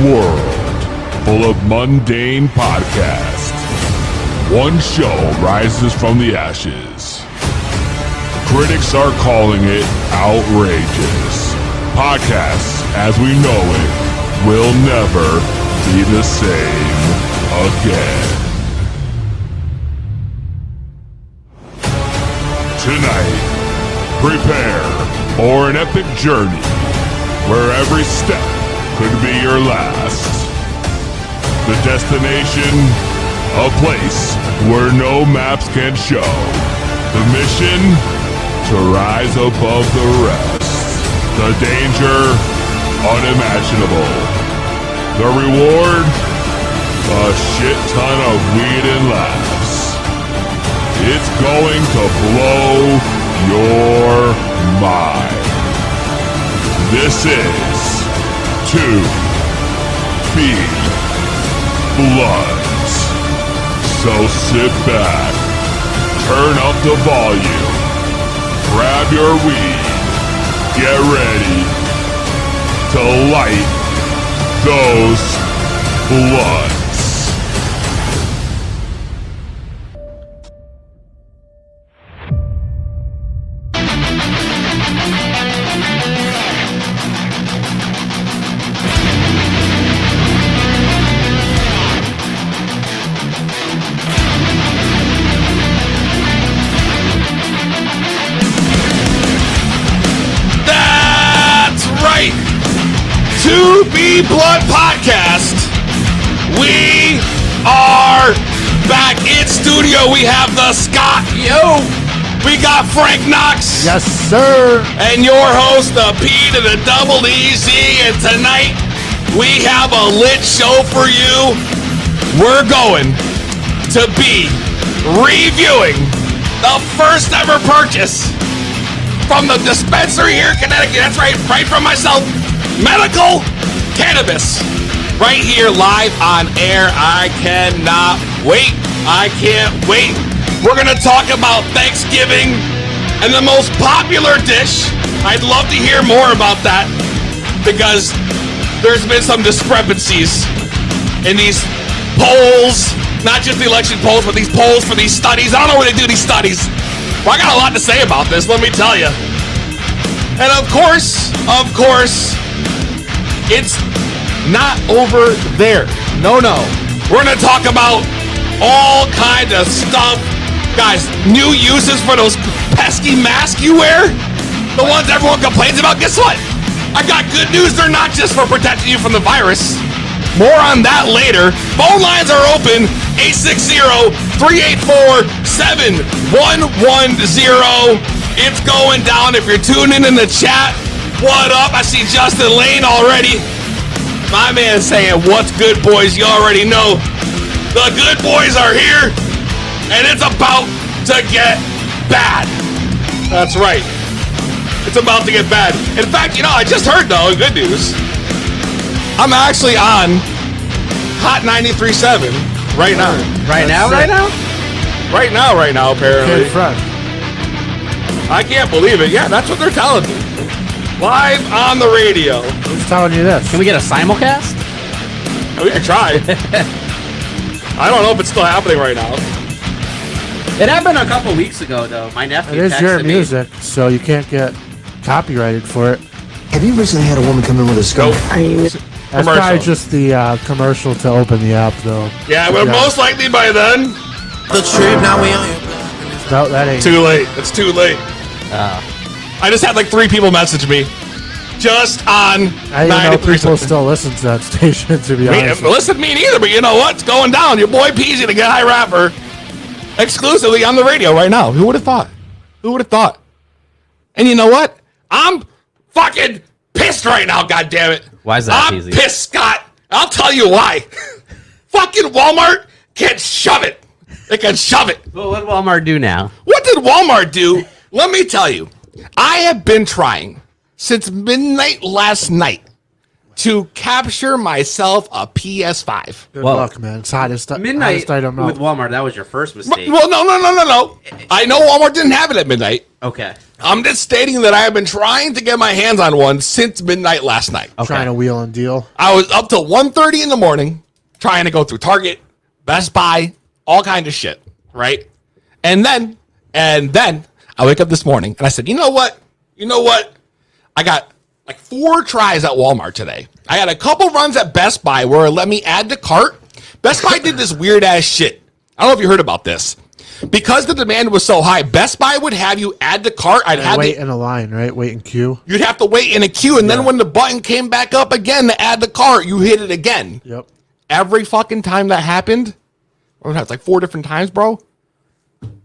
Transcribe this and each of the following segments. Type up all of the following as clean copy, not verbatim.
world full of mundane podcasts, one show rises from the ashes. Critics are calling it outrageous. Podcasts, as we know it, will never be the same again. Tonight, prepare for an epic journey where every step could be your last. The destination, a place where no maps can show. The mission, to rise above the rest. The danger, unimaginable. The reward, a shit ton of weed and laughs. It's going to blow your mind. This is 2B Bloods. So sit back, turn up the volume, grab your weed, get ready to light those bloods. Blood Podcast. We are back in studio. We have the Scott. Yo. We got Frank Knox. Yes, sir. And your host, the P to the double EZ. And tonight, we have a lit show for you. We're going to be reviewing the first ever purchase from the dispensary here in Connecticut. That's right from myself. Medical cannabis, right here live on air. I cannot wait. I can't wait. We're going to talk about Thanksgiving and the most popular dish. I'd love to hear more about that because there's been some discrepancies in these polls, not just the election polls, but these polls for these studies. I don't know where they do these studies. Well, I got a lot to say about this, let me tell you. And of course, it's not over there. No. We're going to talk about all kinds of stuff. Guys, new uses for those pesky masks you wear. The ones everyone complains about. Guess what? I got good news. They're not just for protecting you from the virus. More on that later. Phone lines are open. 860-384-7110. It's going down. If you're tuning in the chat, what up? I see Justin Lane already. My man saying, what's good, boys? You already know. The good boys are here, and it's about to get bad. That's right. It's about to get bad. In fact, I just heard, though, good news. I'm actually on Hot 93.7 right now. Right now, apparently. Good friend. I can't believe it. Yeah, that's what they're telling me. Live on the radio. Who's telling you this? Can we get a simulcast? We can try. I don't know if it's still happening right now. It happened a couple weeks ago, though. My nephew It is your texted me. music, so you can't get copyrighted for it. Have you recently had a woman come in with a skunk? That's probably just the commercial to open the app, though. Yeah, but most likely by then. The trip, now we on your No, that ain't. Too late. It's too late. I just had like 3 people message me. Just on I didn't know 93. people still listen to that station, to be honest. Listen, me neither, but you know what? It's going down. Your boy Peasy, the guy rapper, exclusively on the radio right now. Who would have thought? And you know what? I'm fucking pissed right now, goddammit. Why is that, I'm Peasy? pissed, Scott. I'll tell you why. Fucking Walmart can shove it. They can shove it. Well, what did Walmart do now? What did Walmart do? Let me tell you. I have been trying since midnight last night to capture myself a PS5. Good Well, luck, man. It's hottest Midnight item with out. Walmart, that was your first mistake. Well, no. I know Walmart didn't have it at midnight. Okay. I'm just stating that I have been trying to get my hands on one since midnight last night. Okay. Trying to wheel and deal. I was up till 1:30 in the morning trying to go through Target, Best Buy, all kind of shit, right? And then I wake up this morning and I said, you know what? I got like 4 tries at Walmart today. I had a couple runs at Best Buy where it let me add to cart. Best Buy did this weird ass shit. I don't know if you heard about this. Because the demand was so high, Best Buy would have you add to cart. I'd have wait in a line, right? Wait in queue. You'd have to wait in a queue, and then when the button came back up again to add the cart, you hit it again. Yep. Every fucking time that happened, it's like 4 different times, bro.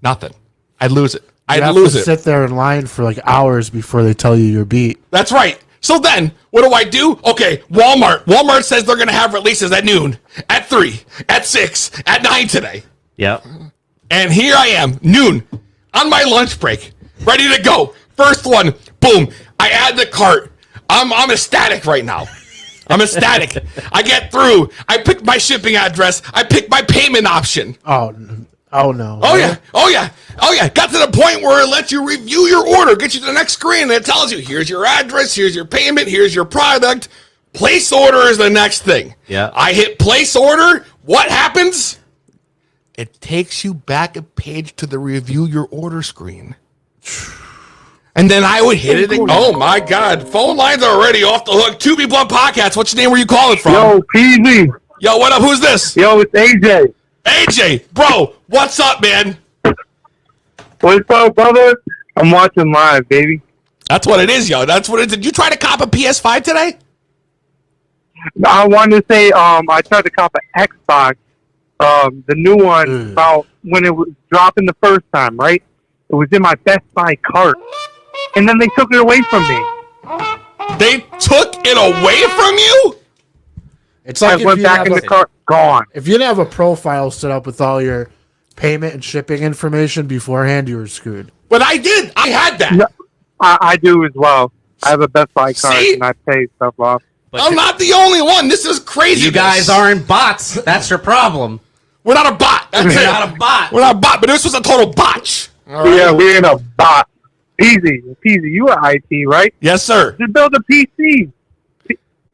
Nothing. I'd lose it. You have to sit there in line for like hours before they tell you you're beat. That's right. So then, what do? Okay, Walmart. Walmart says they're going to have releases at noon, at 3, at 6, at 9 today. Yep. And here I am, noon, on my lunch break, ready to go. First one, boom. I add the cart. I'm ecstatic right now. I'm ecstatic. I get through. I pick my shipping address. I pick my payment option. Oh no. Oh yeah. Got to the point where it lets you review your order, get you to the next screen, and it tells you, here's your address, here's your payment, here's your product. Place order is the next thing. Yeah. I hit place order. What happens? It takes you back a page to the review your order screen. And then I would hit it. Oh my God. Phone lines are already off the hook. 2B Blunt Podcast. What's your name? Where you calling from? Yo, PZ. Yo, what up? Who's this? Yo, it's AJ. AJ, bro, what's up, man? What's up, brother? I'm watching live, baby. That's what it is, yo. That's what it is. Did you try to cop a PS5 today? I wanted to say, I tried to cop an Xbox. The new one, about when it was dropping the first time, right? It was in my Best Buy cart. And then they took it away from me. They took it away from you? It's like I went back in the cart, gone. If you didn't have a profile set up with all your payment and shipping information beforehand, you were screwed. But I did. I had that. No, I do as well. I have a Best Buy cart and I pay stuff off. But I'm not the only one. This is crazy. you guys aren't bots. That's your problem. We're not a bot. That's We're it. not a bot. We're not a bot, but this was a total botch. All right? Yeah, we ain't a bot. Peasy, you are IT, right? Yes, sir. Just build a PC.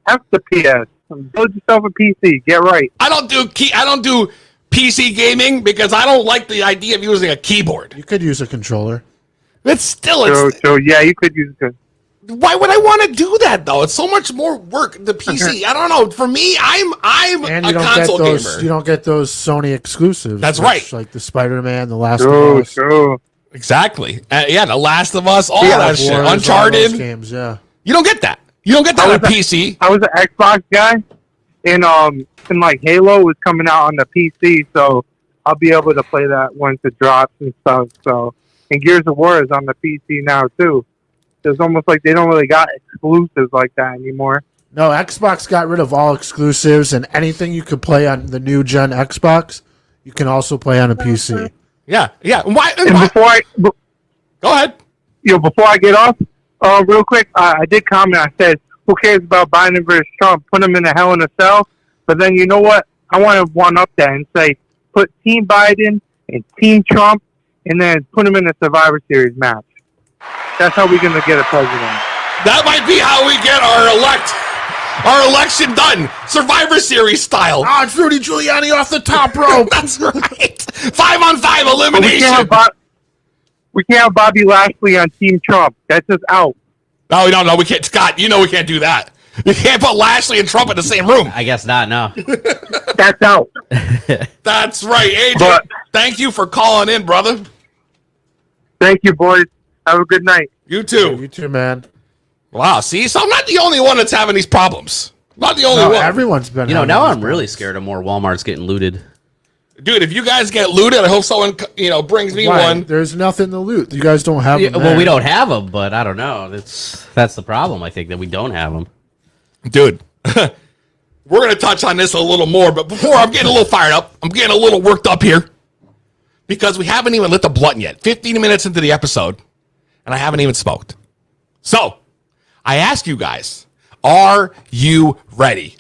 F the PS. Build yourself a PC. Get right. I don't do PC gaming because I don't like the idea of using a keyboard. You could use a controller. It's still So yeah, you could use it. why would I want to do that though? It's so much more work. The PC. I don't know. For me, I'm And a you don't console get those. gamer. You don't get those Sony exclusives. That's right. Like the Spider-Man, the Last of True, Us, true. Exactly. Yeah, The Last of Us, all Yeah, that shit. Wars, all Uncharted. those games. Yeah. You don't get that. You don't get that on a PC. I was an Xbox guy, and like Halo was coming out on the PC, so I'll be able to play that once it drops and stuff. So, and Gears of War is on the PC now too. It's almost like they don't really got exclusives like that anymore. No, Xbox got rid of all exclusives, and anything you could play on the new gen Xbox, you can also play on a PC. Yeah. Why? And Go ahead. Before I get off, real quick, I did comment. I said, "Who cares about Biden versus Trump? Put them in a hell in a cell." But then you know what? I want to one up that and say, put Team Biden and Team Trump, and then put them in a Survivor Series match. That's how we're gonna get a president. That might be how we get our election done. Survivor Series style. Oh, it's Rudy Giuliani off the top rope. That's right. 5-on-5 But elimination. we can't have Bobby Lashley on Team Trump. That's just out. No, we can't. Scott, you know we can't do that. You can't put Lashley and Trump in the same room. I guess not, no. That's out. That's right, AJ. But- Thank you for calling in, brother. Thank you, boys. Have a good night. You too. You too, man. Wow, see? So I'm not the only one that's having these problems. Not the only No, one. everyone's been. having Now these I'm really problems. scared of more Walmarts getting looted. Dude, if you guys get looted, I hope someone, brings me Why? one. There's nothing to loot. You guys don't have them. Well, we don't have them, but I don't know. That's the problem, I think, that we don't have them. Dude, we're going to touch on this a little more, but before I'm getting a little fired up, I'm getting a little worked up here because we haven't even lit the blunt yet. 15 minutes into the episode, and I haven't even smoked. So, I ask you guys, are you ready?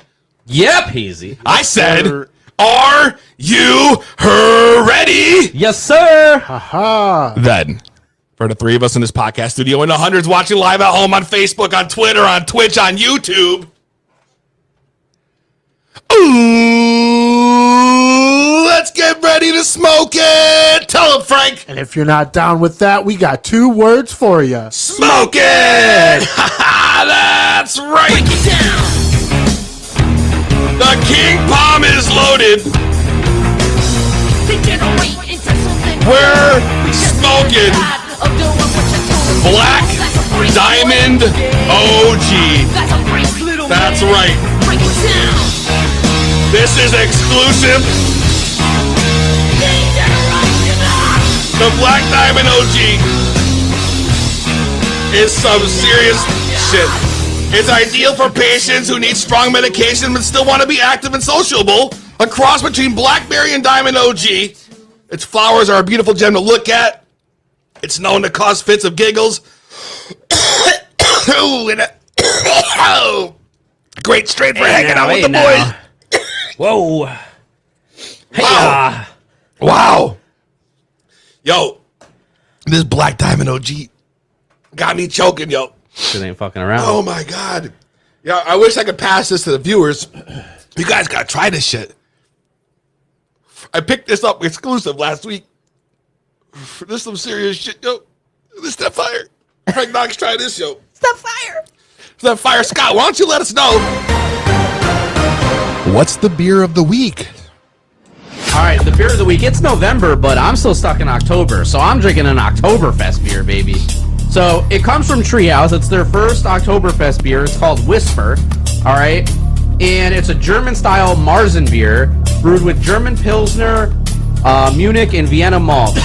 Yep, easy. I said, are you ready? Yes, sir. Aha. Then, for the three of us in this podcast studio and the hundreds watching live at home on Facebook, on Twitter, on Twitch, on YouTube. Ooh, let's get ready to smoke it. Tell him, Frank. And if you're not down with that, we got 2 words for you. Smoke it. That's right. Break it down. The King Palm is loaded. We're smoking Black Diamond OG. That's right. This is exclusive. The Black Diamond OG is some serious shit. It's ideal for patients who need strong medication but still want to be active and sociable. A cross between Blackberry and Diamond OG. Its flowers are a beautiful gem to look at. It's known to cause fits of giggles. Ooh, and great strain for hanging out with the boys. Whoa. Hey, Wow. Wow. Yo, this Black Diamond OG got me choking, yo. Shit ain't fucking around. Oh my God. Yeah, I wish I could pass this to the viewers. You guys gotta try this shit. I picked this up exclusive last week. This is some serious shit, yo. This is that fire. Frank Knox, try this, yo. It's that fire. It's that fire. Scott, why don't you let us know? What's the beer of the week? All right, the beer of the week. It's November, but I'm still stuck in October, so I'm drinking an Oktoberfest beer, baby. So it comes from Treehouse. It's their first Oktoberfest beer. It's called Whisper. All right, and it's a German-style Marzen beer brewed with German Pilsner, Munich, and Vienna malt.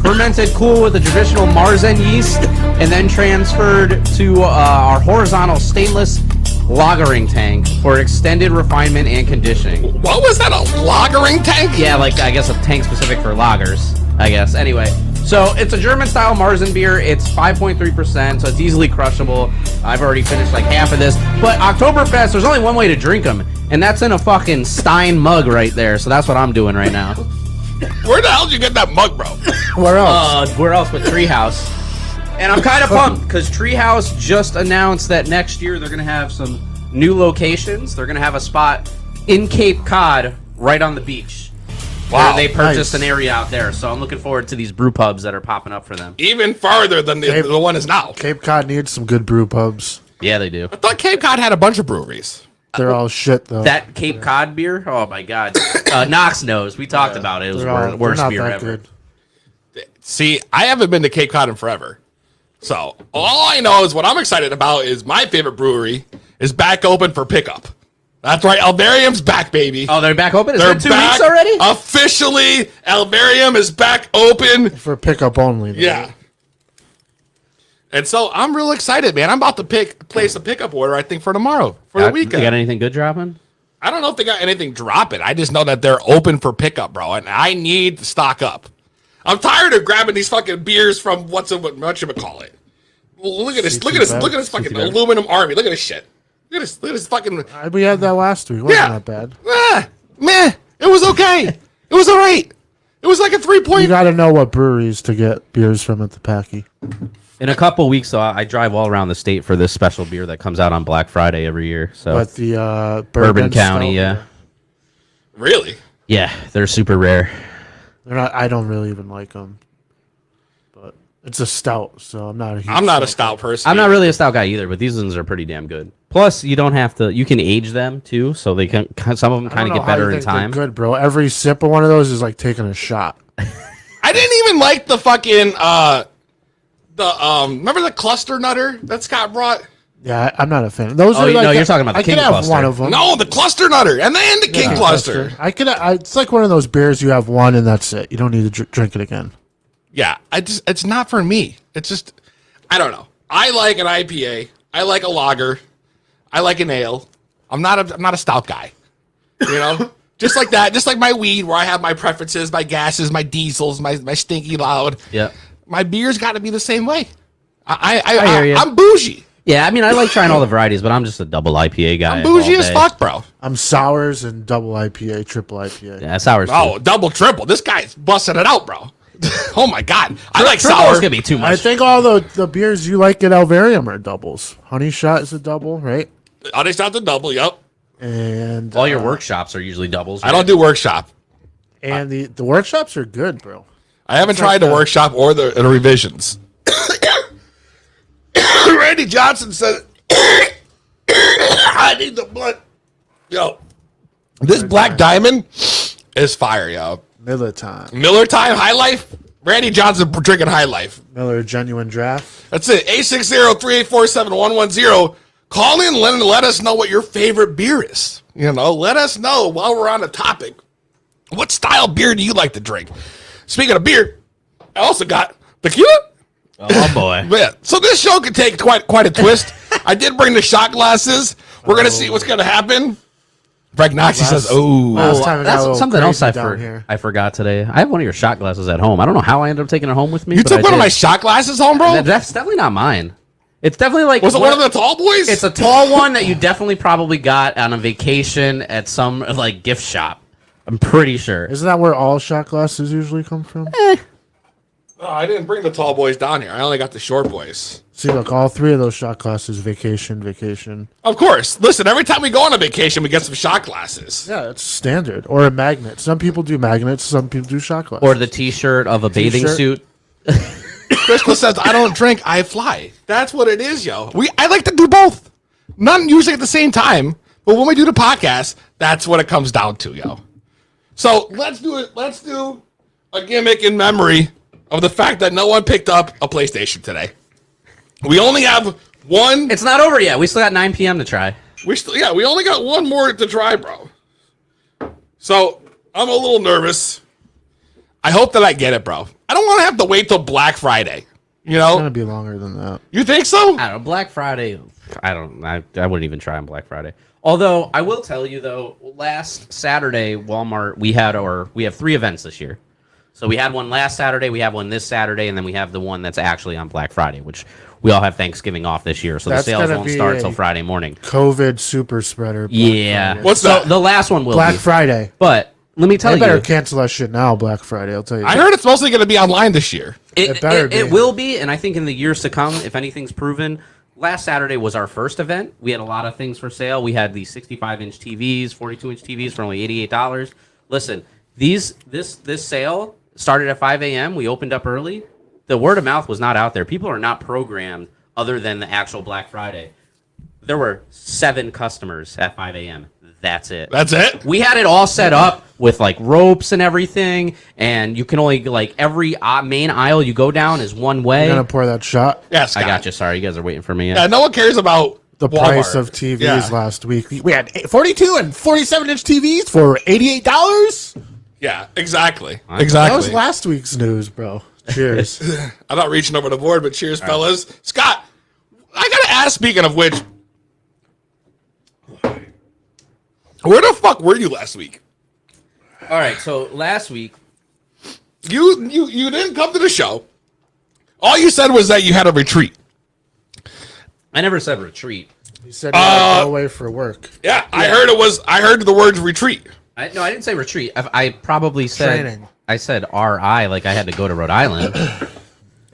Fermented cool with the traditional Marzen yeast, and then transferred to our horizontal stainless lagering tank for extended refinement and conditioning. What was that, a lagering tank? Yeah, like, I guess a tank specific for lagers, I guess. Anyway, so it's a German-style Marzen beer. It's 5.3%, so it's easily crushable. I've already finished like half of this. But Oktoberfest, there's only one way to drink them, and that's in a fucking Stein mug right there. So that's what I'm doing right now. Where the hell did you get that mug, bro? Where else? Where else but Treehouse? And I'm kind of pumped because Treehouse just announced that next year they're going to have some new locations. They're going to have a spot in Cape Cod right on the beach. Wow, They purchased nice. an area out there. So I'm looking forward to these brew pubs that are popping up for them. Even farther than the one is now. Cape Cod needs some good brew pubs. Yeah, they do. I thought Cape Cod had a bunch of breweries. They're all shit, though. That Cape Cod beer? Oh, my God. Knox knows. We talked about it. It was They're the worst not beer that ever. good. See, I haven't been to Cape Cod in forever. So all I know is what I'm excited about is my favorite brewery is back open for pickup. That's right, Alvarium's back, baby. Oh, they're back open? It's They're been 2 back weeks already? Officially, Alvarium is back open. For pickup only. Though. Yeah. And so I'm real excited, man. I'm about to place a pickup order, I think, for tomorrow, for the You weekend. got anything good dropping? I don't know if they got anything dropping. I just know that they're open for pickup, bro, and I need to stock up. I'm tired of grabbing these fucking beers from whatchamacallit. Look at this. Look at this. Look at this fucking aluminum army. Look at this shit. Look at this fucking. We had that last week. Wasn't Yeah. that bad? Meh. It was okay. It was all right. It was like a 3 You point. got to know what breweries to get beers from at the Packy. In a couple weeks, so I drive all around the state for this special beer that comes out on Black Friday every year. So But the Bourbon County, Stout, yeah. Really? Yeah, they're super rare. They're not. I don't really even like them. But it's a stout, so I'm not a huge I'm not a stout person. I'm not really a stout guy either, but these ones are pretty damn good. Plus, you don't have to. You can age them too, so they can. Some of them kind of get better in time. Good, bro. Every sip of one of those is like taking a shot. I didn't even like the fucking remember the cluster nutter that Scott brought? Yeah, I'm not a fan. Those Oh, are you- like no, you're talking about the I King could have Cluster. one of them. No, the cluster nutter and then the King cluster. I could. It's like one of those beers you have one and that's it. You don't need to drink it again. Yeah, it's not for me. It's just I don't know. I like an IPA. I like a lager. I like an ale. I'm not a stout guy. You know? Just like that. Just like my weed where I have my preferences, my gases, my diesels, my stinky loud. Yeah. My beer's got to be the same way. I hear you. I'm bougie. Yeah, I mean, I like trying all the varieties, but I'm just a double IPA guy. I'm bougie all as day. fuck, bro. I'm sours and double IPA, triple IPA. Yeah, sours. Oh, too. double, triple. This guy's busting it out, bro. Oh my god, I like Triple sour. is gonna be too I much. think all the beers you like at Alvarium are doubles. Honey Shot is a double, right? Oh, they start the double. Yep. And All your workshops are usually doubles. I don't do workshop. and the workshops are good, bro. I haven't tried the workshop or the revisions. Randy Johnson said, "I need the blood." Yo, this Black Diamond is fire, yo. Miller time. Miller Time High Life. Randy Johnson drinking High Life. Miller Genuine Draft. That's it. 860-384-7110. Call in and let us know what your favorite beer is. You know, let us know while we're on the topic. What style beer do you like to drink? Speaking of beer, I also got tequila. Oh boy. Yeah. So this show could take quite a twist. I did bring the shot glasses. We're gonna see what's gonna happen. Frank Noxie says, "Oh, Last time it got a little That's something else crazy down here. I forgot today. I have one of your shot glasses at home. I don't know how I ended up taking it home with me. you but took I one of did. my shot glasses home, bro? That's definitely not mine. It's definitely like Was it one of the tall boys? It's a tall one that you definitely probably got on a vacation at some like gift shop. I'm pretty sure. Isn't that where all shot glasses usually come from? Oh, I didn't bring the tall boys down here. I only got the short boys. See, look, all three of those shot glasses, vacation. Of course. Listen, every time we go on a vacation, we get some shot glasses. Yeah, it's standard. Or a magnet. Some people do magnets, some people do shot glasses. Or the T-shirt of a bathing T-shirt. suit. Crystal says, "I don't drink, I fly." That's what it is, yo. I like to do both. Not usually at the same time, but when we do the podcast, that's what it comes down to, yo. So let's do it. Let's do a gimmick in memory of the fact that no one picked up a PlayStation today. We only have one. It's not over yet. We still got 9 p.m. to try. We only got one more to try, bro. So I'm a little nervous. I hope that I get it, bro. I don't want to have to wait till Black Friday. You It's going to know? be longer than that. You think so? I don't know. Black Friday. I wouldn't even try on Black Friday. Although I will tell you though, last Saturday Walmart we have 3 events this year. So we had one last Saturday, we have one this Saturday, and then we have the one that's actually on Black Friday, which we all have Thanksgiving off this year, so That's the sales gonna won't be start a- till Friday morning. COVID super spreader. Black Yeah. Friday. What's so that? the last one will Black be. Friday. But let me tell They better you, cancel that shit now, Black Friday. I'll tell you. I that. heard it's mostly going to be online this year. It better be. It will be, and I think in the years to come, if anything's proven, last Saturday was our first event. We had a lot of things for sale. We had the 65-inch TVs, 42-inch TVs for only $88. Listen, this sale started at 5 a.m. We opened up early. The word of mouth was not out there. People are not programmed other than the actual Black Friday. There were 7 customers at 5 a.m. That's it. That's it? We had it all set up with like ropes and everything, and you can only like every main aisle you go down is one way. You're going to pour that shot? Yeah, I Scott. got you. Sorry, you guys are waiting for me. Yeah, no one cares about The Walmart. price of TVs Yeah. last week. We had 42 and 47-inch TVs for $88? Yeah, exactly. That Exactly. was last week's news, bro. Cheers. I'm not reaching over the board, but cheers, fellas. Scott, I got to ask, speaking of which, where the fuck were you last week? All right. So last week, You didn't come to the show. All you said was that you had a retreat. I never said retreat. You said you had to go away for work. Yeah, I heard the word retreat. I didn't say retreat. I probably said Training. I said RI, like I had to go to Rhode Island.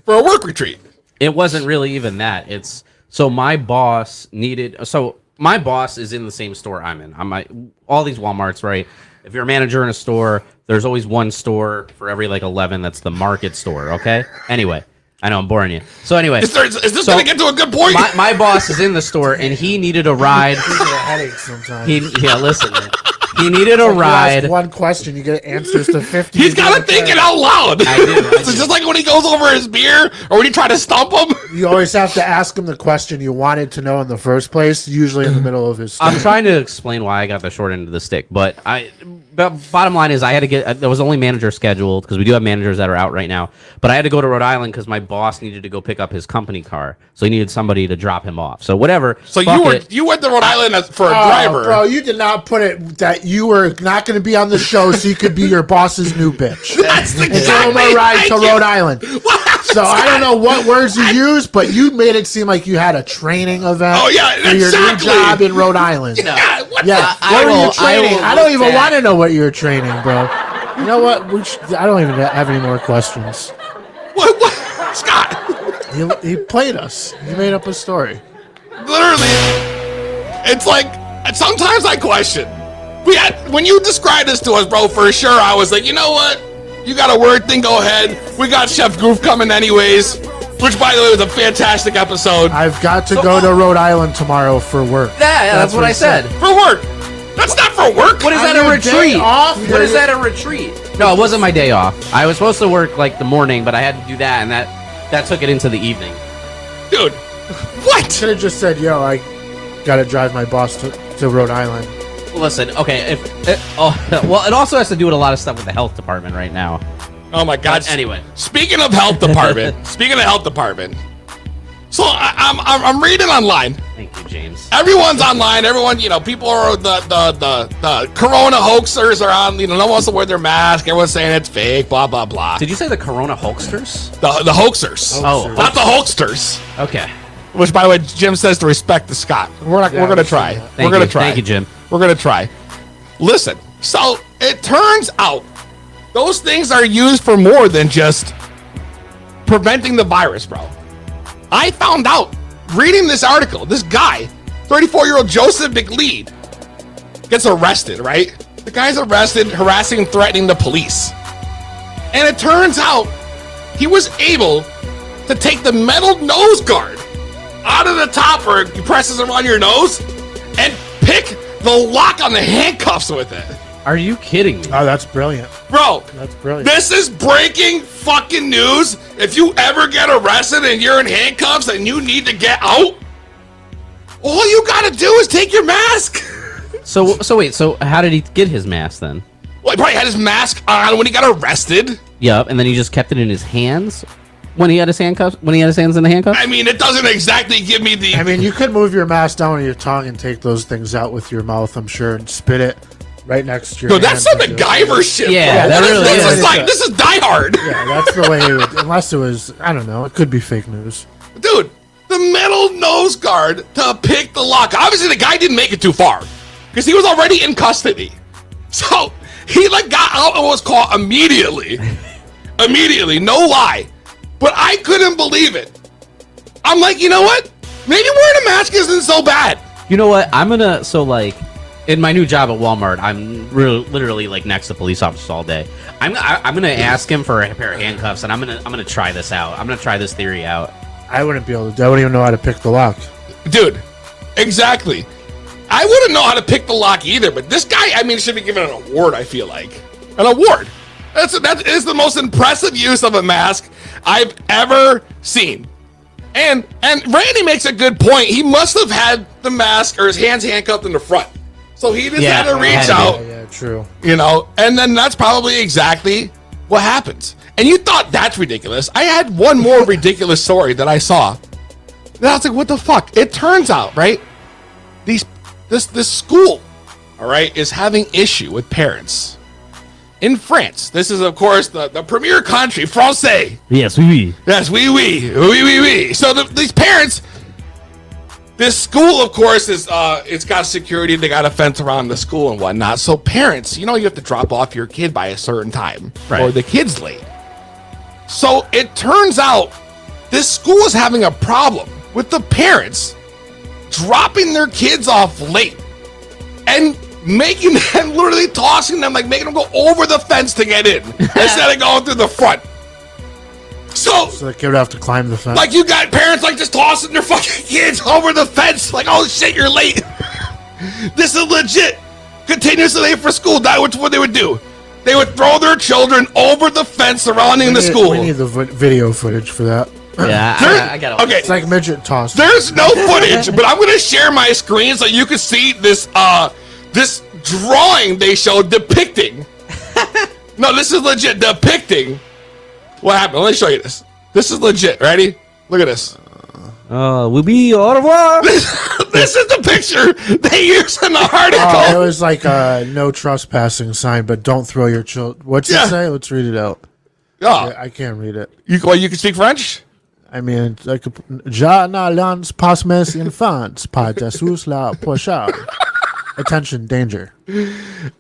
For a work retreat. It wasn't really even that. It's so my boss needed. So my boss is in the same store I'm in. All these Walmarts, right? If you're a manager in a store, there's always one store for every like 11 that's the market store. Okay. Anyway, I know I'm boring you. So anyway, Is this So, going to get to a good point? my boss is in the store and he needed a ride. You get a headache sometimes. Listen, man. He needed a You ask ride. one question, you get answers to 50. He's got to think it out loud. I do. It's just like when he goes over his beer or when you try to stump him. You always have to ask him the question you wanted to know in the first place, usually in the middle of his I'm story. trying to explain why I got the short end of the stick, but bottom line is I had to get. There was only manager scheduled because we do have managers that are out right now. But I had to go to Rhode Island because my boss needed to go pick up his company car, so he needed somebody to drop him off. So whatever. So fuck it. you went to Rhode Island for a Oh, driver. bro, you did not put it that you were not going to be on the show so you could be your boss's new bitch. That's And exactly. give him a ride to thank you. Rhode Island. So I don't know what words you used, but you made it seem like you had a training event Oh, yeah, for your new exactly. job in Rhode Island. God, what Yeah, I what were will- you training? I will I don't look even at- want to know what you were training, bro. You know what? I don't even have any more questions. What? Scott, He played us. He made up a story. literally, it's like, sometimes I question. When you described this to us, bro, for sure, I was like, you know what? You got a word thing, go ahead. We got Chef Goof coming anyways, which, by the way, was a fantastic episode. I've got to go to Rhode Island tomorrow for work. Yeah, that's what I said. For work. That's not for work. What is On that, a your day retreat? off, What is that, a retreat? No, it wasn't my day off. I was supposed to work like the morning, but I had to do that, and that took it into the evening. Dude, what? Should have just said, yo, I got to drive my boss to Rhode Island. Listen, okay, well, it also has to do with a lot of stuff with the health department right now. Oh my God. But anyway. Speaking of health department, so I'm reading online. Thank you, James. Everyone's online. Everyone, people are the Corona hoaxers are on. No one wants to wear their mask. Everyone's saying it's fake. Blah blah blah. Did you say the Corona hoaxsters? The hoaxers. Oh. Not the hoaxsters. Okay. Which, by the way, Jim says to respect the Scott. We're gonna try. Thank We're gonna you. try. Thank you, Jim. We're gonna try. Listen. So it turns out those things are used for more than just preventing the virus, bro. I found out reading this article. This guy, 34-year-old Joseph McLeod, gets arrested. Right? The guy's arrested, harassing and threatening the police. And it turns out he was able to take the metal nose guard out of the top where he presses them on your nose and pick the lock on the handcuffs with it. Are you kidding me? Oh, that's brilliant. Bro, That's brilliant. this is breaking fucking news. If you ever get arrested and you're in handcuffs and you need to get out, all you gotta do is take your mask. So wait, so how did he get his mask then? Well, he probably had his mask on when he got arrested. Yup, and then he just kept it in his hands when he had his handcuffs. When he had his hands in the handcuffs. I mean, it doesn't exactly give me the. I mean, you could move your mask down to your tongue and take those things out with your mouth, I'm sure, and spit it right next to your No, that's some hand. MacGyver shit. Yeah, bro. that really this is. is like this is Die Hard, Yeah, that's the way it would, unless it was, I don't know, it could be fake news. dude. The metal nose guard to pick the lock. Obviously, the guy didn't make it too far because he was already in custody. So he got out and was caught immediately. Immediately, no lie. But I couldn't believe it. I'm like, you know what? Maybe wearing a mask isn't so bad. You know what? I'm gonna in my new job at Walmart, I'm literally next to police officers all day. I'm gonna ask him for a pair of handcuffs, and I'm gonna try this out. I'm gonna try this theory out. I wouldn't be able to, I wouldn't even know how to pick the lock. Dude, exactly. I wouldn't know how to pick the lock either, but this guy, I mean, should be given an award, I feel like. An award. That is the most impressive use of a mask I've ever seen. And Randy makes a good point. He must have had the mask or his hands handcuffed in the front. So he just had to reach out, Yeah, true. and then that's probably exactly what happens. And you thought that's ridiculous. I had one more ridiculous story that I saw. And I was like, what the fuck? It turns out, right? This school, all right, is having issue with parents. In France, this is, of course, the premier country, Francais. Yes, oui. Yes, oui. So these parents, this school, of course, is it's got security. They got a fence around the school and whatnot. So parents, you have to drop off your kid by a certain time, Right. or the kid's late. So it turns out this school is having a problem with the parents dropping their kids off late and making them, literally tossing them, making them go over the fence to get in instead of going through the front. So the kid would have to climb the fence. you got parents just tossing their fucking kids over the fence, oh shit, you're late. This is legit. Continuously late for school. That's what they would do. They would throw their children over the fence surrounding the school. We need the video footage for that. Yeah, I got it. Okay, It's like midget toss. there's no footage, but I'm gonna share my screen so you can see this this drawing they showed depicting. No, this is legit depicting what happened. Let me show you this. This is legit. Ready? Look at this. We'll be au revoir. This is the picture they use in the article. Oh, it was like a no trespassing sign, but don't throw your children. What's Yeah. it say? Let's read it out. Oh, I can't read it. you can speak French? I mean, it's like Ja n'allons pas mes enfants, pas de sous la pochard. attention, danger.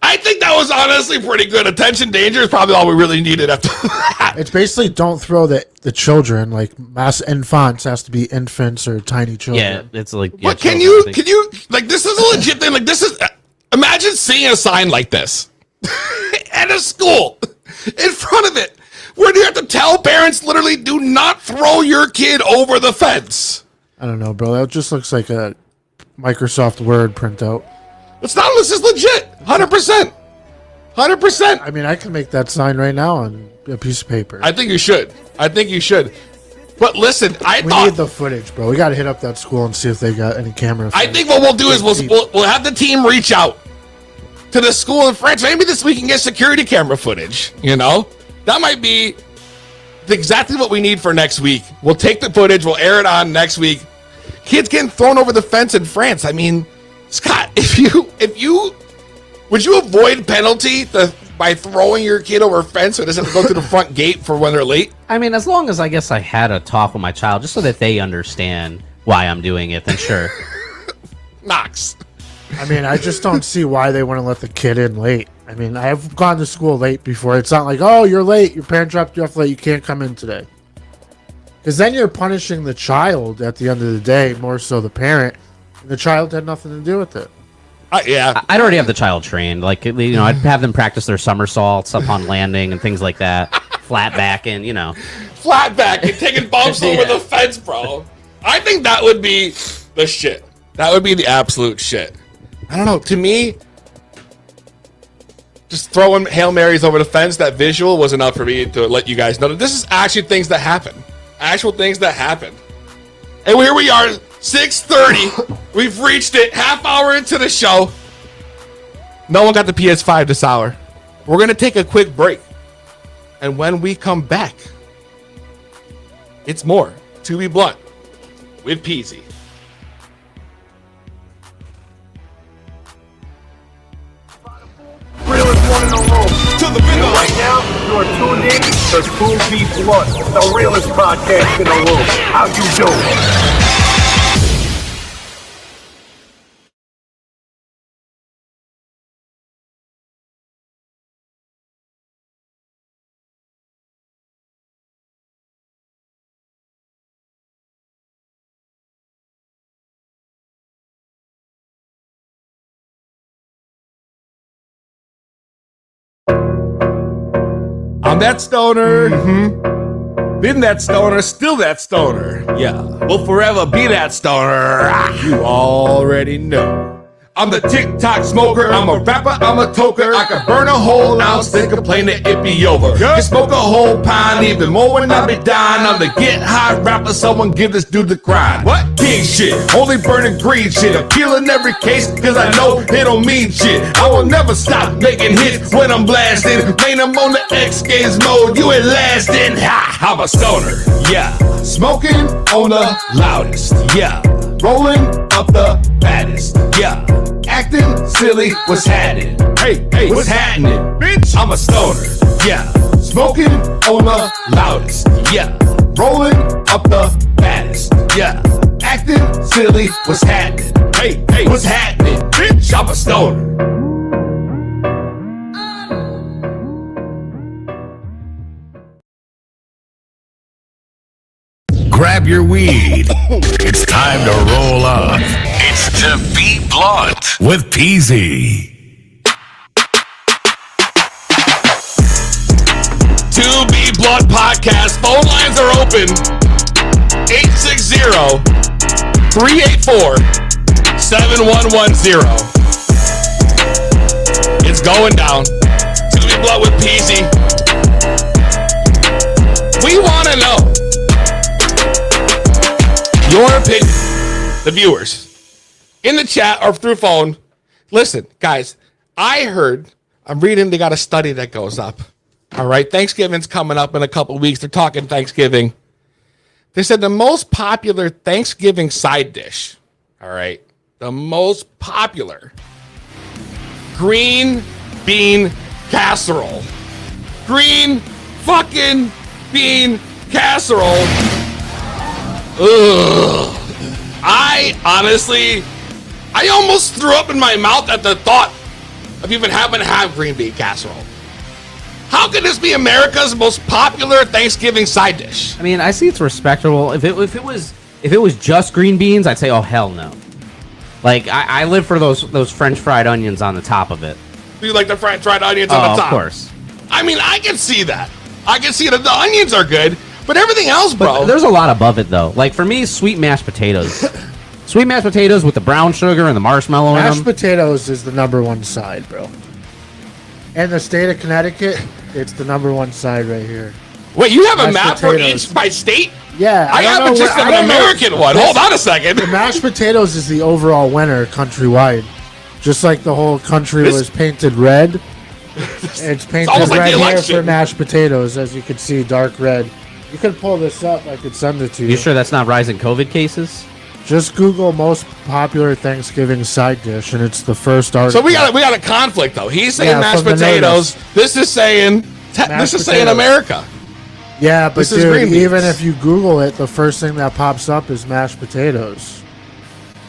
I think that was honestly pretty good. Attention danger is probably all we really needed after that. It's basically don't throw the children, like mass infants has to be infants or tiny Yeah, children. it's like. But children, I think. can you, like, this is a legit thing. Like, this is, imagine seeing a sign like this at a school in front of it, where you have to tell parents literally do not throw your kid over the fence. I don't know, bro. That just looks like a Microsoft Word printout. It's not, this is legit. 100%. 100%. I mean, I can make that sign right now on a piece of paper. I think you should. I think you should. But listen, We need the footage, bro. We got to hit up that school and see if they got any camera. I think what we'll do is we'll have the team reach out to the school in France. Maybe this we can get security camera footage. You know, that might be exactly what we need for next week. We'll take the footage. We'll air it on next week. Kids getting thrown over the fence in France. I mean, Scott, if you would you avoid penalty by throwing your kid over a fence so it doesn't have to go through the front gate for when they're late? I mean, as long as I guess I had a talk with my child, just so that they understand why I'm doing it, then sure. Knox. I mean, I just don't see why they want to let the kid in late. I mean, I've gone to school late before. It's not like, oh, you're late. Your parent dropped you off late. You can't come in today. Because then you're punishing the child at the end of the day, more so the parent. And the child had nothing to do with it. Yeah. I'd already have the child trained. Like, you know, I'd have them practice their somersaults upon landing and things like that. Flat back and, you know. Flat back and taking bumps over the fence, bro. I think that would be the shit. That would be the absolute shit. I don't know. To me, just throwing Hail Marys over the fence, that visual was enough for me to let you guys know that this is actually things that happen. Actual things that happen. And here we are, 6:30. We've reached it. Half hour into the show. No one got the PS5 this hour. We're going to take a quick break. And when we come back, it's more To Be Blunt with Peasy. Realest one in the room. To the video. Right now, you are tuned in to To Be Blunt, the realest podcast in the room. How you doing? I'm that stoner. Been that stoner, still that stoner. Yeah, will forever be that stoner. You already know. I'm the TikTok smoker. I'm a rapper. I'm a toker. I can burn a whole ounce, then complain that it be over. Can smoke a whole pine, even more when I be dying. I'm the get high rapper. Someone give this dude the grind. What? King shit. Only burning green shit. Appealing every case, cause I know it don't mean shit. I will never stop making hits when I'm blasting. Man, I'm on the X Games mode. You ain't lasting. Ha! I'm a stoner. Yeah. Smoking on the loudest. Yeah. Rolling up the baddest. Yeah. Acting silly, what's happening? Hey, what's happening? Bitch, I'm a stoner. Yeah. Smoking on the loudest. Yeah. Rolling up the baddest. Yeah. Acting silly, what's happening? Hey, what's happening? Bitch, I'm a stoner. Grab your weed. It's time to roll up. It's To Be Blunt with Peasy. To Be Blunt podcast. Phone lines are open. 860-384-7110. It's going down. To Be Blunt with Peasy. We want to know your opinion, the viewers, in the chat or through phone. Listen, guys, I heard, I'm reading, they got a study that goes up. All right, Thanksgiving's coming up in a couple weeks. They're talking Thanksgiving. They said the most popular Thanksgiving side dish, all right, the most popular, green bean casserole. Green fucking bean casserole. Ugh. I honestly I almost threw up in my mouth at the thought of even having to have green bean casserole. How could this be America's most popular Thanksgiving side dish? I mean, I see it's respectable. If it was just green beans, I'd say, oh hell no. Like I live for those French fried onions on the top of it. Do you like the fried onions on the top? Of course. I mean, I can see that. I can see that the onions are good, but everything else, bro. But there's a lot above it though. Like for me, sweet mashed potatoes. Sweet mashed potatoes with the brown sugar and the marshmallow in Mashed them. potatoes is the #1 side, bro. In the state of Connecticut, it's the #1 side right here. Wait, you have a Mashed map for potatoes. each by state? Yeah, I don't have know just where- I an don't know. American one. Hold on a second. The mashed potatoes is the overall winner countrywide. Just like the whole country This- was painted red. It's painted almost like red the here election. for mashed potatoes, as you can see, dark red. You could pull this up. I could send it to you. You sure that's not rising COVID cases? Just Google most popular Thanksgiving side dish, and it's the first article. So we got a conflict though. He's saying Yeah, mashed from the potatoes. This is saying Mashed saying potatoes. America. Yeah, but This is green dude, beans. even if you Google it, the first thing that pops up is mashed potatoes.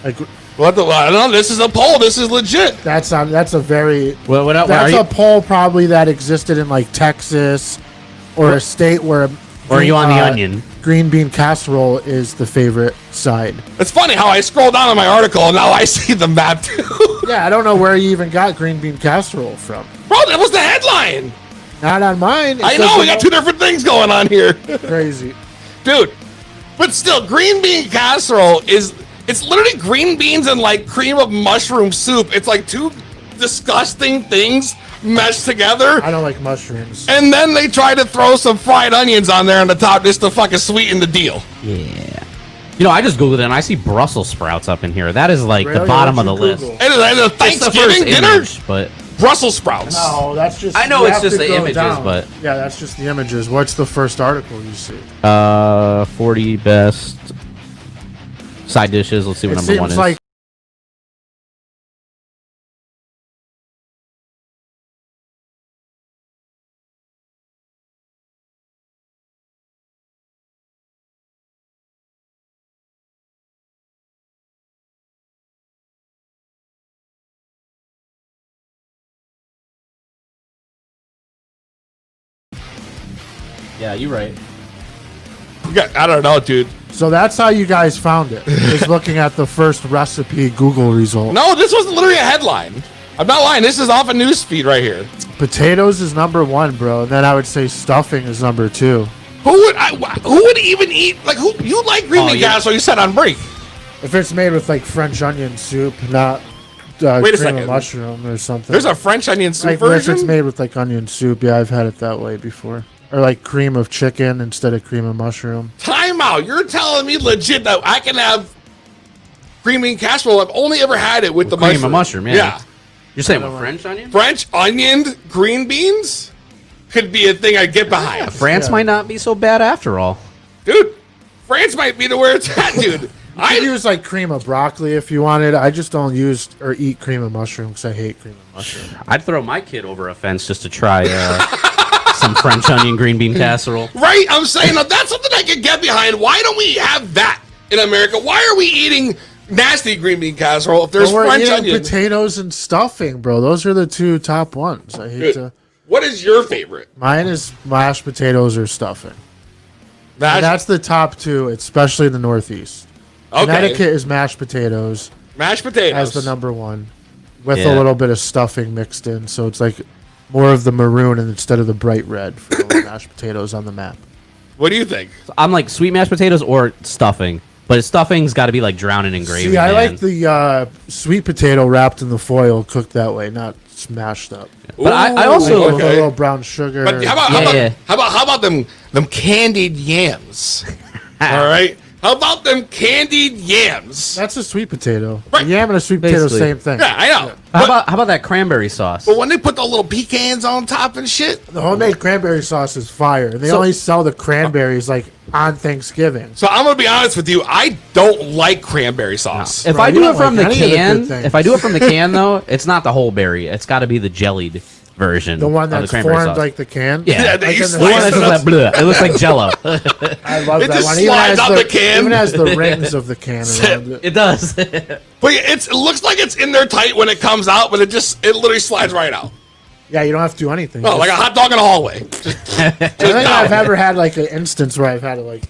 Like What the? I don't know. This is a poll. This is legit. that's a very What are that's you? a poll probably that existed in like Texas or a state where Or are you on the onion? green bean casserole is the favorite side. It's funny how I scroll down on my article and now I see the map too. Yeah, I don't know where you even got green bean casserole from. Bro, that was the headline. Not on mine. It I says know we the got two different things going on here, crazy. dude. But still, green bean casserole it's literally green beans and like cream of mushroom soup. It's like two disgusting things meshed together. I don't like mushrooms. And then they try to throw some fried onions on there on the top just to fucking sweeten the deal. Yeah. You know, I just googled it and I see Brussels sprouts up in here. That is like the Really? bottom of What'd the you list. Google? And it's a It's the first Thanksgiving dinner, image, but Brussels sprouts. No, that's just. I know you it's have just to the go images, down. but- yeah, that's just the images. What's the first article you see? 40 best side dishes. Let's see what It number one seems is. like Yeah, you're right. I don't know, dude. so. That's how you guys found it. Is looking at the first recipe Google result. No, this was literally a headline. I'm not lying. This is off a news feed right here. Potatoes is #1, bro. And then I would say stuffing is #2. Who would even eat like who? You like green bean yeah. casserole? You said on break. If it's made with like French onion soup, not Wait a cream second. of mushroom or something. There's a French onion soup like if version. it's made with like onion soup. Yeah, I've had it that way before. Or like cream of chicken instead of cream of mushroom. Time out. You're telling me legit that I can have green bean casserole? I've only ever had it with the cream mushroom. of mushroom, yeah. You're saying with French onion? French onion green beans could be a thing I get behind. France Yeah. might not be so bad after all. Dude, France might be the where it's at, dude. I use like cream of broccoli if you wanted. I just don't use or eat cream of mushroom because I hate cream of mushroom. I'd throw my kid over a fence just to try some French onion green bean casserole. Right? I'm saying that that's something I can get behind. Why don't we have that in America? Why are we eating nasty green bean casserole if there's But we're French eating onion? potatoes and stuffing, bro. Those are the two top ones. I hate Dude, to. what is your favorite? Mine is mashed potatoes or stuffing. Mashed- And that's the top two, especially in the Northeast. okay. Connecticut is mashed potatoes Mashed potatoes. as the #1, with Yeah. a little bit of stuffing mixed in, so it's like more of the maroon and instead of the bright red for the mashed potatoes on the map. What do you think? I'm like sweet mashed potatoes or stuffing. But stuffing's got to be like drowning in gravy. See, I man. like the sweet potato wrapped in the foil, cooked that way, not smashed up. But I Ooh, also- Like with a okay. little brown sugar. But how Yeah. about them candied yams? All right. How about them candied yams? That's a sweet potato. Right. A yam and a sweet potato, Basically. same thing. Yeah, I know. How about that cranberry sauce? But when they put the little pecans on top and shit. The homemade cranberry sauce is fire. They So- only sell the cranberries like on Thanksgiving. So I'm gonna be honest with you. I don't like cranberry sauce. If Bro, I you do don't it from like the any of the good can, things. if I do it from the can though, it's not the whole berry. It's got to be the jellied. version. The one of the that's cranberry formed sauce. like the can. Yeah, that you the one slice that's it just up. like, bleh. It looks like Jello. I love It that just one. slides out the can. Even has the rings of the can around it. It does. But it looks like it's in there tight when it comes out, but it literally slides right out. Yeah, you don't have to do anything. Oh, like a hot dog in a hallway. Just I don't think down. I've ever had like an instance where I've had to like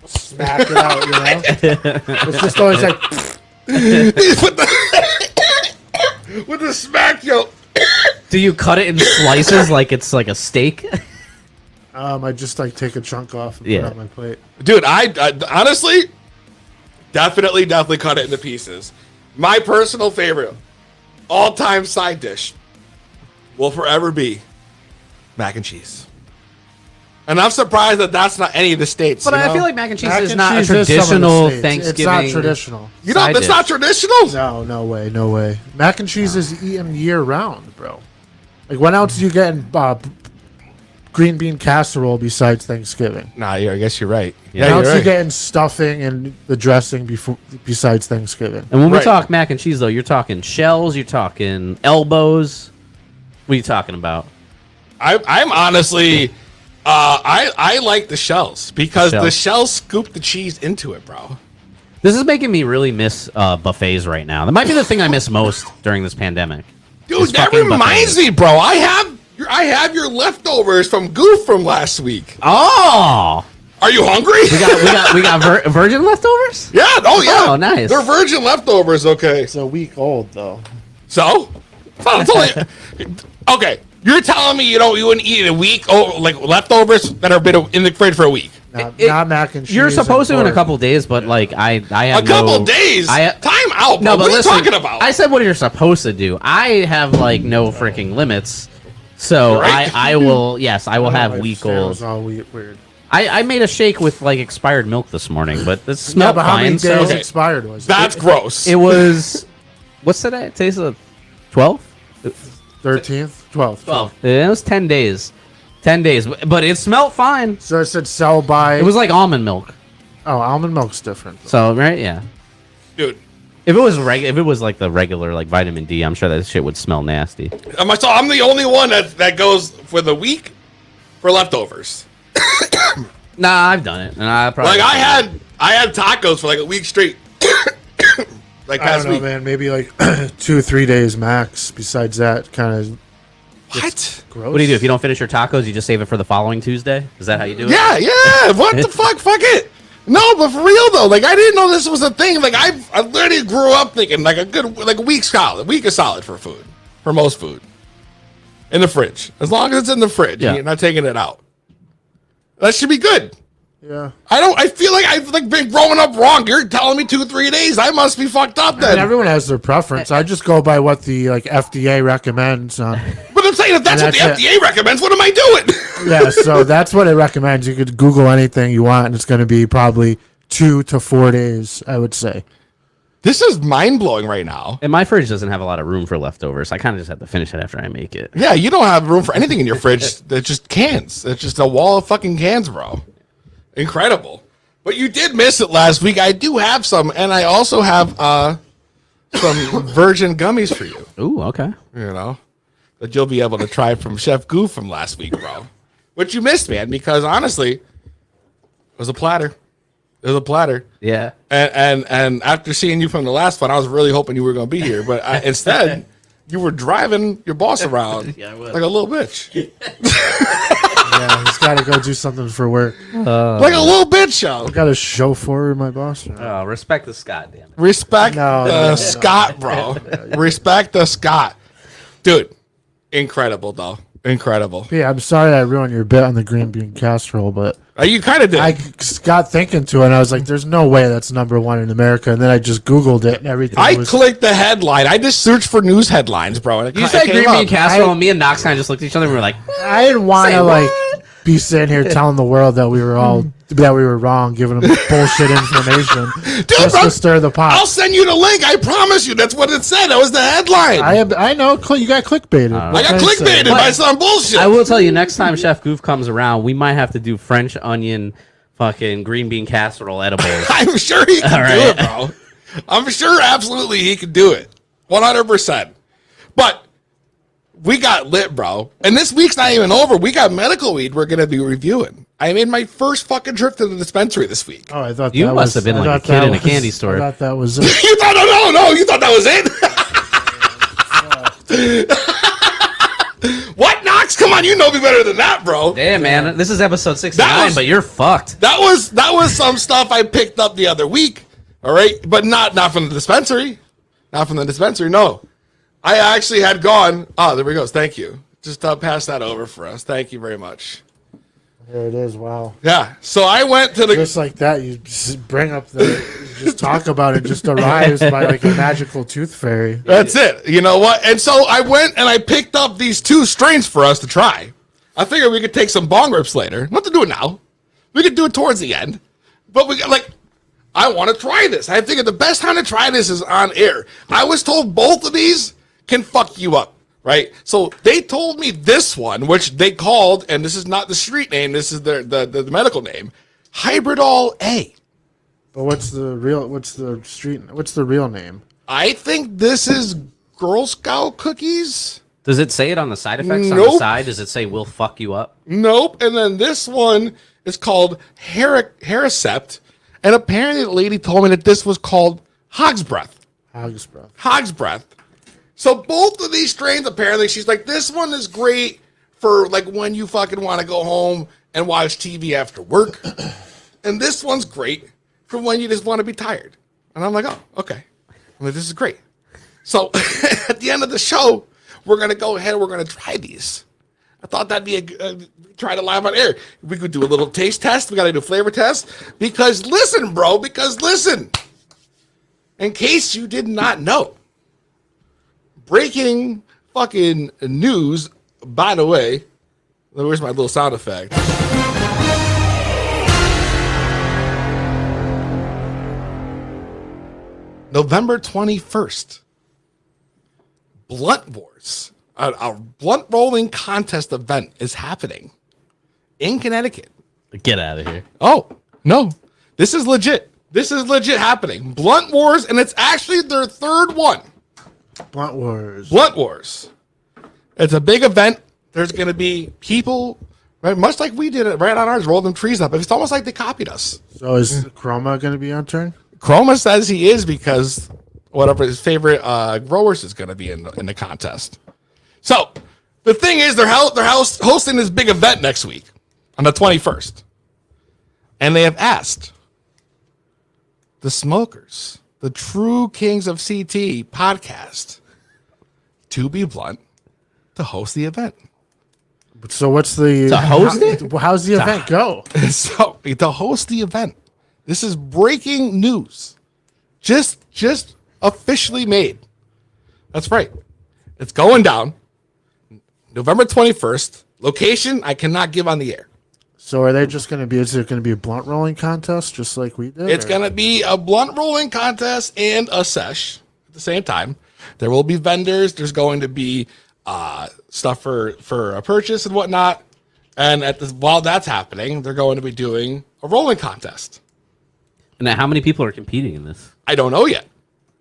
smack it out. You know, it's just always like with the smack, yo. Do you cut it in slices like it's like a steak? I just like take a chunk off and Yeah. put it on my plate. Dude, I honestly definitely cut it into pieces. My personal favorite all-time side dish will forever be mac and cheese. And I'm surprised that that's not any of the states. But you I know? feel like mac and cheese Mac is and not a cheese is some of the traditional states. Thanksgiving. It's not traditional. you know side that's not dish. traditional. No, no way, no way. Mac and cheese is eaten year round, bro. Like when else do you get in green bean casserole besides Thanksgiving? Nah, I guess you're right. Yeah, When you're else do right. you get in stuffing and the dressing besides Thanksgiving? And when we Right. talk mac and cheese, though, you're talking shells, you're talking elbows. What are you talking about? I'm honestly, I like the shells because the Shells. shells scoop the cheese into it, bro. This is making me really miss buffets right now. That might be the thing I miss most during this pandemic. Dude, It's that fucking reminds buffets. me, bro. I have your leftovers from Goof from last week. Oh, Are you hungry? we got virgin leftovers. Yeah. Oh yeah. Oh, nice. They're virgin leftovers. Okay. It's a week old though. So, it's only, okay. You're telling me you wouldn't eat a week like leftovers that have been in the fridge for a week? Not mac and cheese. You're supposed and to in a pork. couple days, but like I have A couple no- days. I- Time out. No, Bro. but what listen, are you talking about? I said what you're supposed to do. I have like no freaking limits. So Right. I will yes, I will I don't have know, my week stand old. was all weird. I made a shake with like expired milk this morning, but this Yeah, smelled but how many fine. So days Okay. expired was it? That's gross. it was what's today? Today's the 12th? 13th, 12th. 12. It was 10 days. 10 days, but it smelled fine. So it said sell by. It was like almond milk. oh, almond milk's different. So right, yeah. Dude. If it was like the regular like vitamin D, I'm sure that shit would smell nasty. I'm the only one that goes for the week for leftovers. Nah, I've done it, and I probably Like I had tacos for like a week straight. Like I past don't know, week. man. Maybe like 2-3 days max. Besides that, kind of What? gross. What do you do if you don't finish your tacos? You just save it for the following Tuesday. Is that how you do it? Yeah. What the fuck? Fuck it. No, but for real though, like I didn't know this was a thing. Like I literally grew up thinking like a week is solid for food, for most food, in the fridge. As long as it's in the fridge, Yeah. you're not taking it out. That should be good. Yeah. I feel like I've like been growing up wrong. You're telling me 2-3 days. I must be fucked up I then. mean, everyone has their preference. I just go by what the like FDA recommends. But I'm saying if that's And what the that's FDA recommends, what am I doing? Yeah, so that's what it recommends. You could Google anything you want, and it's going to be probably 2 to 4 days, I would say. This is mind blowing right now. And my fridge doesn't have a lot of room for leftovers. I kind of just have to finish it after I make it. Yeah, you don't have room for anything in your fridge. It's just cans. It's just a wall of fucking cans, bro. Incredible. But you did miss it last week. I do have some, and I also have some virgin gummies for you. Ooh, okay. You know, that you'll be able to try from Chef Goof from last week, bro. Which you missed, man, because honestly, it was a platter. It was a platter. Yeah. And after seeing you from the last one, I was really hoping you were going to be here. But instead, you were driving your boss around Yeah, I was. like a little bitch. Yeah, he's got to go do something for work. Like a little bitch, yo. Got to show for my boss. Oh, respect the Scott, damn it. Respect No, the no, no. Scott, bro. Respect the Scott. Dude, incredible, though. Incredible. Yeah, I'm sorry I ruined your bit on the green bean casserole, but You kind of did. I got thinking to it, and I was like, there's no way that's #1 in America. And then I just Googled it, and everything I was... clicked the headline. I just searched for news headlines, bro. And You it said came green up. bean casserole, and me and Knox kind of just looked at each other and we were like, I didn't want Say to, like, what? be sitting here telling the world that we were wrong, giving them bullshit information just bro, to stir the pot. I'll send you the link. I promise you. That's what it said. That was the headline. I know you got clickbaited. I got clickbaited by some bullshit. I will tell you, next time Chef Goof comes around, we might have to do French onion fucking green bean casserole edibles. I'm sure he can All do right. it, bro. I'm sure absolutely he can do it. 100%. But we got lit, bro. And this week's not even over. We got medical weed we're gonna be reviewing. I made my first fucking trip to the dispensary this week. Oh, I thought You that must was, have been I like a thought kid that in a was- candy store. I thought that was it. You thought no, you thought that was it? What, Knox? Come on, you know me better than that, bro. Damn, man. This is episode 69, That was- but you're fucked. That was some stuff I picked up the other week. All right, but not from the dispensary. Not from the dispensary. No, I actually had gone. Oh, there we go. Thank you. Just pass that over for us. Thank you very much. There it is. Wow. Yeah. So I went to the. Just like that, you just bring up the, you just talk about it, just arrives by like a magical tooth fairy. That's it. You know what? And so I went and I picked up these 2 strains for us to try. I figured we could take some bong rips later. Not to do it now. We could do it towards the end. But we got I want to try this. I figured the best time to try this is on air. I was told both of these can fuck you up, right? So they told me this one, which they called, and this is not the street name, this is the medical name, Hybridol A. But what's the real name? I think this is Girl Scout cookies. Does it say it on the side effects on Nope. the side? Does it say "will fuck you up"? Nope. And then this one is called Haricept. And apparently the lady told me that this was called Hog's Breath. Hog's breath. Hog's Breath. So both of these strains, apparently, she's like, this one is great for like when you fucking want to go home and watch TV after work. And this one's great for when you just want to be tired. And I'm like, oh, okay. I'm like, this is great. So at the end of the show, we're going to go ahead and we're going to try these. I thought that'd be try to live on air. We could do a little taste test. We got to do a flavor test. Because listen, in case you did not know, breaking fucking news, by the way, where's my little sound effect? November 21st, Blunt Wars, a blunt rolling contest event is happening in Connecticut. Get out of here. Oh, no. This is legit. This is legit happening. Blunt Wars, and it's actually their 3rd one. Blunt Wars. Blunt Wars. It's a big event. There's going to be people, right, much like we did it right on ours, roll them trees up. It's almost like they copied us. So is Chroma going to be on turn? Chroma says he is because whatever his favorite growers is going to be in the contest. So the thing is, they're hosting this big event next week on the 21st. And they have asked the smokers, the true kings of CT podcast, to be blunt, to host the event. So what's the To host it? How's the event go? So to host the event, this is breaking news, just officially made. That's right. It's going down November 21st. Location I cannot give on the air. So are they just going to be? Is it going to be a blunt rolling contest, just like we did? It's or- going to be a blunt rolling contest and a sesh at the same time. There will be vendors. There's going to be stuff for a purchase and whatnot. And while that's happening, they're going to be doing a rolling contest. Now, how many people are competing in this? I don't know yet.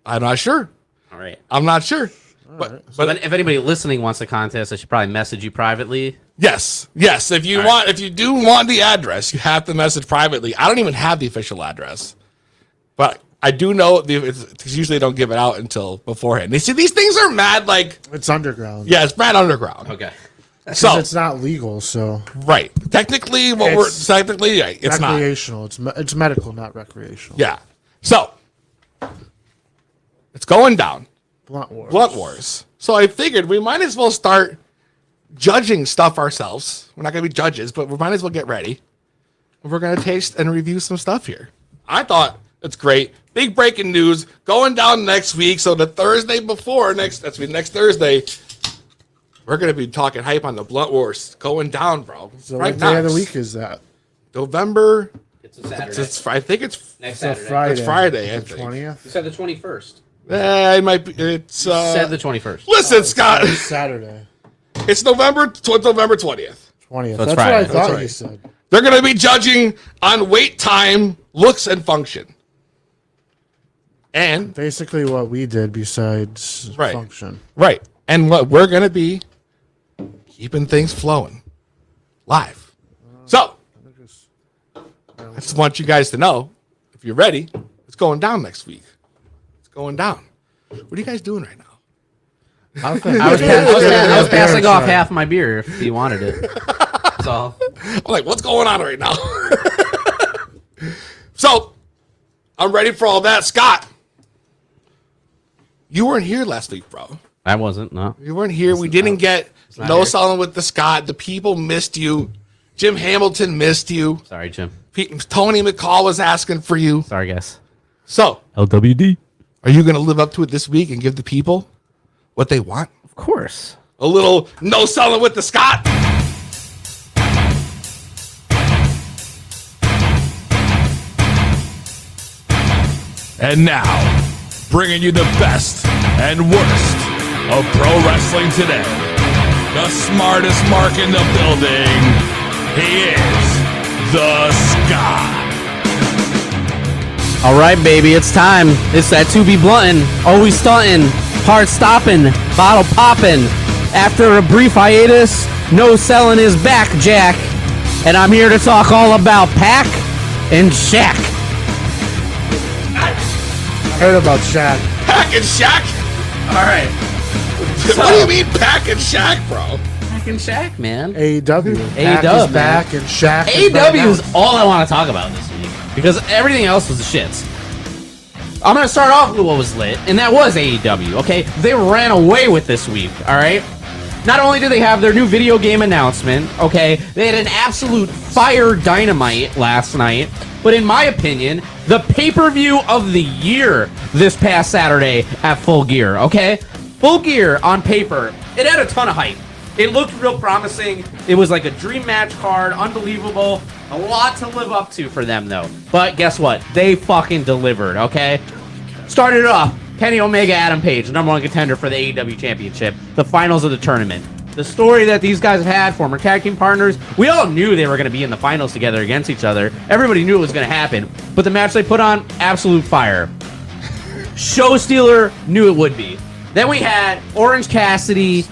I'm not sure. All right. I'm not sure. But But if anybody listening wants the contest, I should probably message you privately. yes. If you do want the address, you have to message privately. I don't even have the official address, but I do know it's usually don't give it out until beforehand. They see these things are mad It's underground. yeah, it's mad underground. Okay. So It's not legal, so right, technically, It's it's not. recreational. It's medical, not recreational. Yeah. So it's going down. Blunt Wars. Blunt Wars. So I figured we might as well start judging stuff ourselves. We're not going to be judges, but we might as well get ready. We're going to taste and review some stuff here. I thought it's great. Big breaking news going down next week. So the Thursday before next Thursday, we're going to be talking hype on the Blunt Wars going down, bro. So right what day of now. the week is that? November. It's a Saturday. I think it's Next It's a Saturday. Friday. It's Friday, I The think. 20th. You said the 21st. It might be. It's said the 21st. listen, Scott. It's Saturday. It's November 20th. 20th. So it's That's Friday. what I That's thought right. you said. They're going to be judging on wait time, looks, and function. And Basically what we did besides Right. function. right, and what we're going to be keeping things flowing live. So, I just want you guys to know, if you're ready, it's going down next week. It's going down. What are you guys doing right now? I was passing off half my beer if you wanted it. That's all. I'm like, what's going on right now? So, I'm ready for all that. Scott, you weren't here last week, bro. I wasn't, no. You weren't here. We didn't get not no here. selling with the Scott. The people missed you. Jim Hamilton missed you. Sorry, Jim. Tony McCall was asking for you. Sorry, guys. So, LWD. are you going to live up to it this week and give the people what they want? Of course. A little no selling with the Scott. And now, bringing you the best and worst of pro wrestling today. The smartest mark in the building. He is the Scott. All right, baby, it's time. It's that to be bluntin', always stuntin', heart stoppin', bottle poppin'. After a brief hiatus, no selling is back, Jack. And I'm here to talk all about Pac and Shaq. Heard about Shaq. Pack and Shaq? All right. What do you mean Pack and Shaq, bro? Pac and Shaq, man. AEW. Pac AEW, is back and Shaq is back AEW now. is all I want to talk about this week because everything else was the shits. I'm going to start off with what was lit, and that was AEW, okay? They ran away with this week, all right? Not only did they have their new video game announcement, okay, they had an absolute fire dynamite last night, but in my opinion, the pay-per-view of the year this past Saturday at Full Gear, okay? Full Gear on paper, it had a ton of hype. It looked real promising. It was like a dream match card, unbelievable. A lot to live up to for them, though. But guess what? They fucking delivered, okay? Started it off. Kenny Omega, Adam Page, number one contender for the AEW Championship. The finals of the tournament. The story that these guys have had, former tag team partners, we all knew they were going to be in the finals together against each other. Everybody knew it was going to happen. But the match they put on, absolute fire. Show stealer, knew it would be. Then we had Orange Cassidy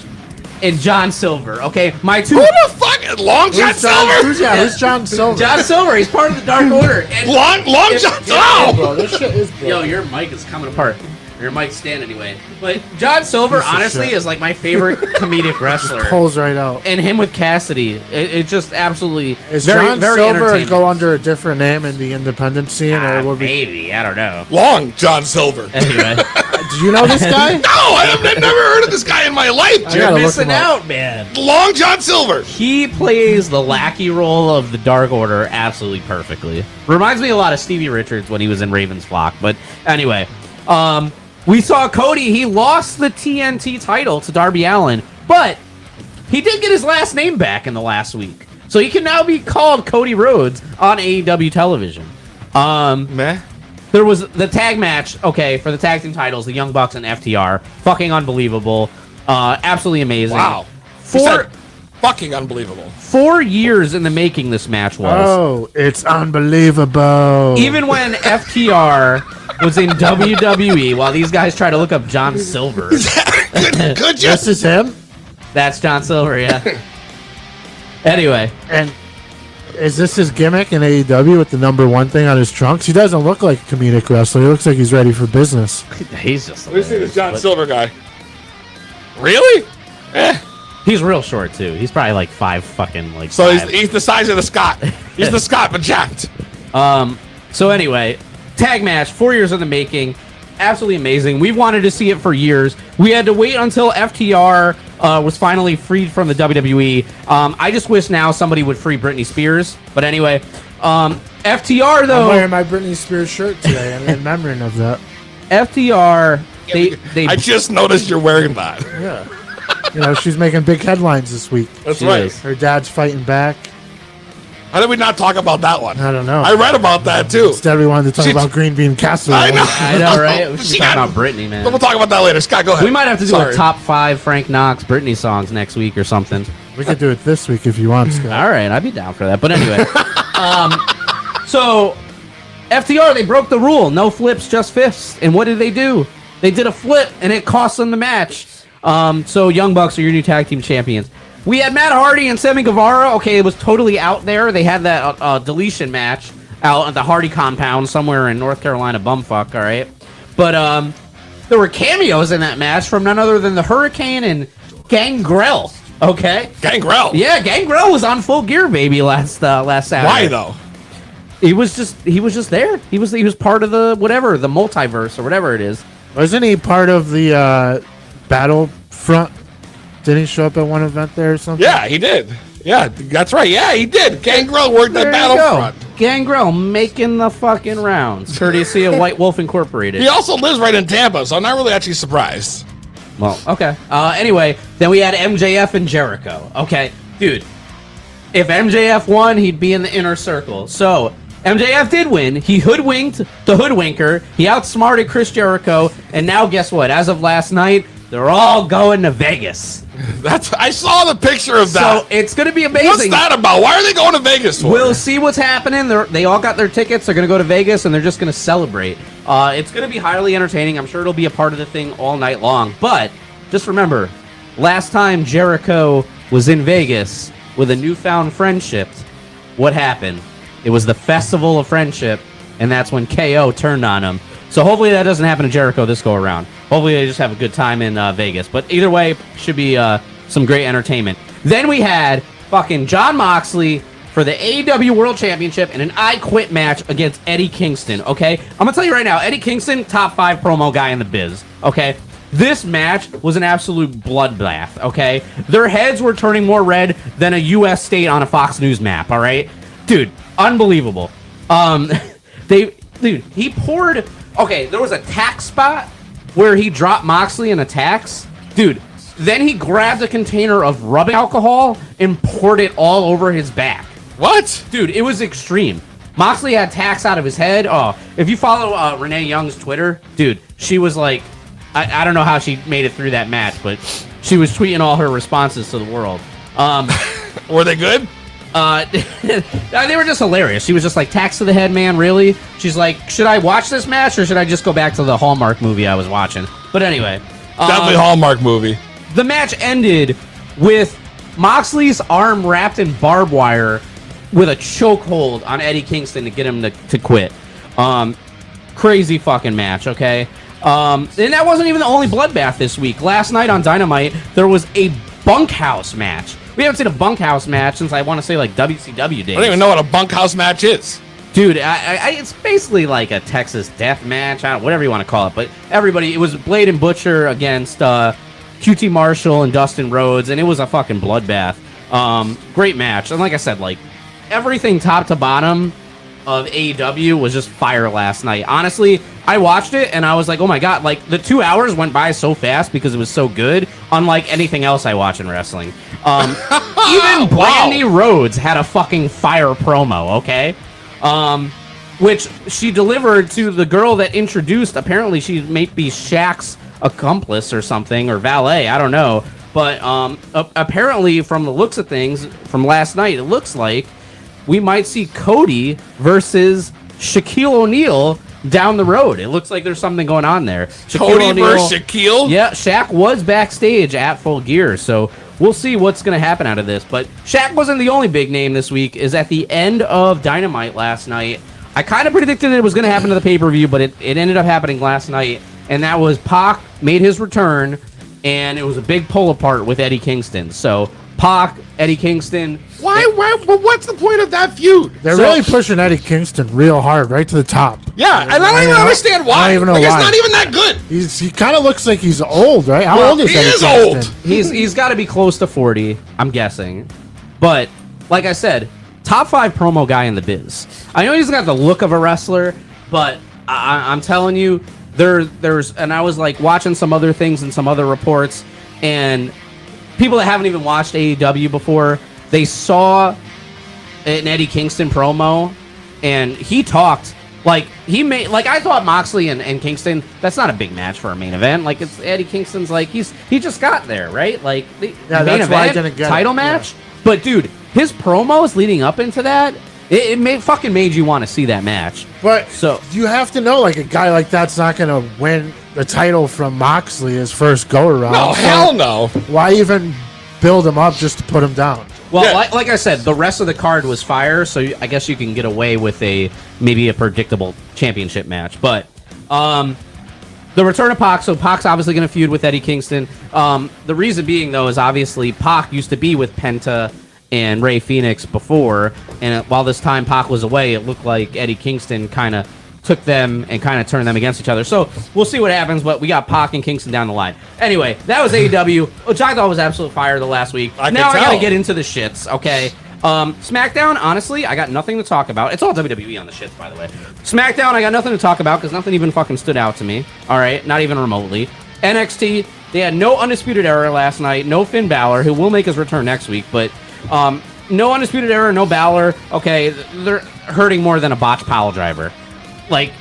and John Silver, okay? My two... Who the fuck? Long John Silver? Who's John Silver? John Silver, he's part of the Dark Order. And Long John Silver? Bro, this shit is broke. Yo, your mic is coming apart. Your mic's stand anyway. But John Silver, Piece of honestly, shit. is like my favorite comedic wrestler. Pulls right out. And him with Cassidy, it just absolutely Is very, John very Silver entertaining. go under a different name in the independent scene, or would be? Maybe, I don't know. Long John Silver. Anyway, Do you know this guy? No, I've never heard of this guy in my life. I Jim. gotta you're look him missing up. out, man. Long John Silver. He plays the lackey role of the Dark Order absolutely perfectly. Reminds me a lot of Stevie Richards when he was in Raven's Flock. But anyway, we saw Cody. He lost the TNT title to Darby Allin, but he did get his last name back in the last week. So he can now be called Cody Rhodes on AEW television. Meh. There was the tag match, okay, for the tag team titles, the Young Bucks and FTR. Fucking unbelievable. Absolutely amazing. Wow. You Four, said fucking unbelievable. 4 years in the making this match was. Oh, it's unbelievable. Even when FTR was in WWE, while these guys try to look up John Silver. Good this just is him. That's John Silver, yeah. Anyway, And is this his gimmick in AEW with the #1 thing on his trunks? He doesn't look like a comedic wrestler. He looks like he's ready for business. he's just. Let me see this John But Silver guy. Really? He's real short too. He's probably like 5 fucking like. So five. he's the size of the Scott. He's the Scott, but jacked. So anyway, tag match, 4 years in the making. Absolutely amazing. We've wanted to see it for years. We had to wait until FTR was finally freed from the WWE. I just wish now somebody would free Britney Spears. But anyway, FTR I'm though. wearing my Britney Spears shirt today, and in memory of that. FTR. They I just noticed you're wearing that. Yeah. You know, she's making big headlines this week. That's She right. is. Her dad's fighting back. How did we not talk about that one? I don't know. I read about that too. Instead, we wanted to talk She- about Green Bean Castle. I know. I know, right? We should She talk got- about Britney, man. We'll talk about that later. Scott, go ahead. We might have to do Sorry. a top 5 Frank Knox Britney songs next week or something. We could do it this week if you want, Scott. All right, I'd be down for that. But anyway, so FTR, they broke the rule. No flips, just fists. And what did they do? They did a flip, and it cost them the match. So Young Bucks are your new tag team champions. we had Matt Hardy and Sammy Guevara. Okay, it was totally out there. They had that deletion match out at the Hardy compound somewhere in North Carolina, bumfuck, all right? But there were cameos in that match from none other than the Hurricane and Gangrel, okay? Gangrel. Yeah, Gangrel was on Full Gear, baby, last Saturday. Why though? He was just there. He was part of the multiverse or whatever it is. Wasn't he part of the Battlefront? Didn't he show up at one event there or something? Yeah, he did. Yeah, that's right. Yeah, he did. Gangrel worked at There you Battlefront. go. Gangrel making the fucking rounds, courtesy of White Wolf Incorporated. He also lives right in Tampa, so I'm not really actually surprised. Well, okay. Anyway, then we had MJF and Jericho. Okay, dude, if MJF won, he'd be in the inner circle. So MJF did win. He hoodwinked the hoodwinker. He outsmarted Chris Jericho. And now guess what? As of last night, they're all going to Vegas. I saw the picture of that. So it's going to be amazing. What's that about? Why are they going to Vegas for? We'll see what's happening. They all got their tickets. They're going to go to Vegas, and they're just going to celebrate. It's going to be highly entertaining. I'm sure it'll be a part of the thing all night long. But just remember, last time Jericho was in Vegas with a newfound friendship, what happened? It was the Festival of Friendship, and that's when KO turned on him. So hopefully that doesn't happen to Jericho this go around. Hopefully they just have a good time in Vegas. But either way, should be some great entertainment. Then we had fucking Jon Moxley for the AEW World Championship in an I Quit match against Eddie Kingston, okay? I'm going to tell you right now, Eddie Kingston, top 5 promo guy in the biz, okay? This match was an absolute bloodbath, okay? Their heads were turning more red than a U.S. state on a Fox News map, all right? Dude, unbelievable. He poured... Okay, there was a tax spot where he dropped Moxley in a tax. Dude, then he grabbed a container of rubbing alcohol and poured it all over his back. What? Dude, it was extreme. Moxley had tax out of his head. Oh, if you follow Renee Young's Twitter, dude, she was like... I don't know how she made it through that match, but she was tweeting all her responses to the world. Were they good? They were just hilarious. She was just like, tax to the head, man, really? She's like, should I watch this match or should I just go back to the Hallmark movie I was watching? But anyway. Definitely Hallmark movie. The match ended with Moxley's arm wrapped in barbed wire with a chokehold on Eddie Kingston to get him to quit. Crazy fucking match, okay? And that wasn't even the only bloodbath this week. Last night on Dynamite, there was a bunkhouse match. We haven't seen a bunkhouse match since I want to say like WCW days. I don't even know what a bunkhouse match is. Dude, it's basically like a Texas death match, whatever you want to call it. But everybody, it was Blade and Butcher against QT Marshall and Dustin Rhodes, and it was a fucking bloodbath. Great match. And like I said, like everything top to bottom of AEW was just fire last night. Honestly, I watched it and I was like, oh my god, like the 2 hours went by so fast because it was so good, unlike anything else I watch in wrestling. Even Brandy Rhodes had a fucking fire promo, okay? Which she delivered to the girl that introduced, apparently she may be Shaq's accomplice or something, or valet, I don't know. But apparently from the looks of things from last night, it looks like we might see Cody versus Shaquille O'Neal down the road. It looks like there's something going on there. Cody versus Shaquille? Yeah, Shaq was backstage at Full Gear, so we'll see what's going to happen out of this. But Shaq wasn't the only big name this week. Is at the end of Dynamite last night. I kind of predicted it was going to happen to the pay-per-view, but it ended up happening last night, and that was Pac made his return, and it was a big pull-apart with Eddie Kingston. So Pac, Eddie Kingston... Why? What's the point of that feud? They're really pushing Eddie Kingston real hard, right to the top. Yeah, and I don't even understand why. I don't even know why. He's not even that good. He kind of looks like he's old, right? How old is Eddie Kingston? He is old. He's got to be close to 40, I'm guessing. But, like I said, top 5 promo guy in the biz. I know he's got the look of a wrestler, but I'm telling you, there's... And I was, like, watching some other things and some other reports, and people that haven't even watched AEW before... They saw an Eddie Kingston promo, and he talked like he made. Like I thought Moxley and Kingston. That's not a big match for a main event. Like it's Eddie Kingston's. Like he just got there, right? Like the main that's why I event didn't get title it. match. Yeah. But dude, his promos leading up into that, it made you want to see that match. But so you have to know, like a guy like that's not going to win the title from Moxley his first go around. No, hell no. Why even build him up just to put him down. Well, Yeah. like I said, the rest of the card was fire, so I guess you can get away with maybe a predictable championship match. But the return of Pac, so Pac's obviously going to feud with Eddie Kingston. The reason being, though, is obviously Pac used to be with Penta and Ray Phoenix before, and while this time Pac was away, it looked like Eddie Kingston kind of took them and kind of turned them against each other. So we'll see what happens, but we got Pac and Kingston down the line. Anyway, that was AEW, which I thought was absolute fire the last week. I Now could I gotta tell. get into the shits, okay? SmackDown, honestly, I got nothing to talk about. It's all WWE on the shits, by the way. SmackDown, I got nothing to talk about because nothing even fucking stood out to me. All right, not even remotely. NXT, they had no Undisputed Era last night, no Finn Balor, who will make his return next week, but no Undisputed Era, no Balor. Okay, they're hurting more than a botch pile driver. Like,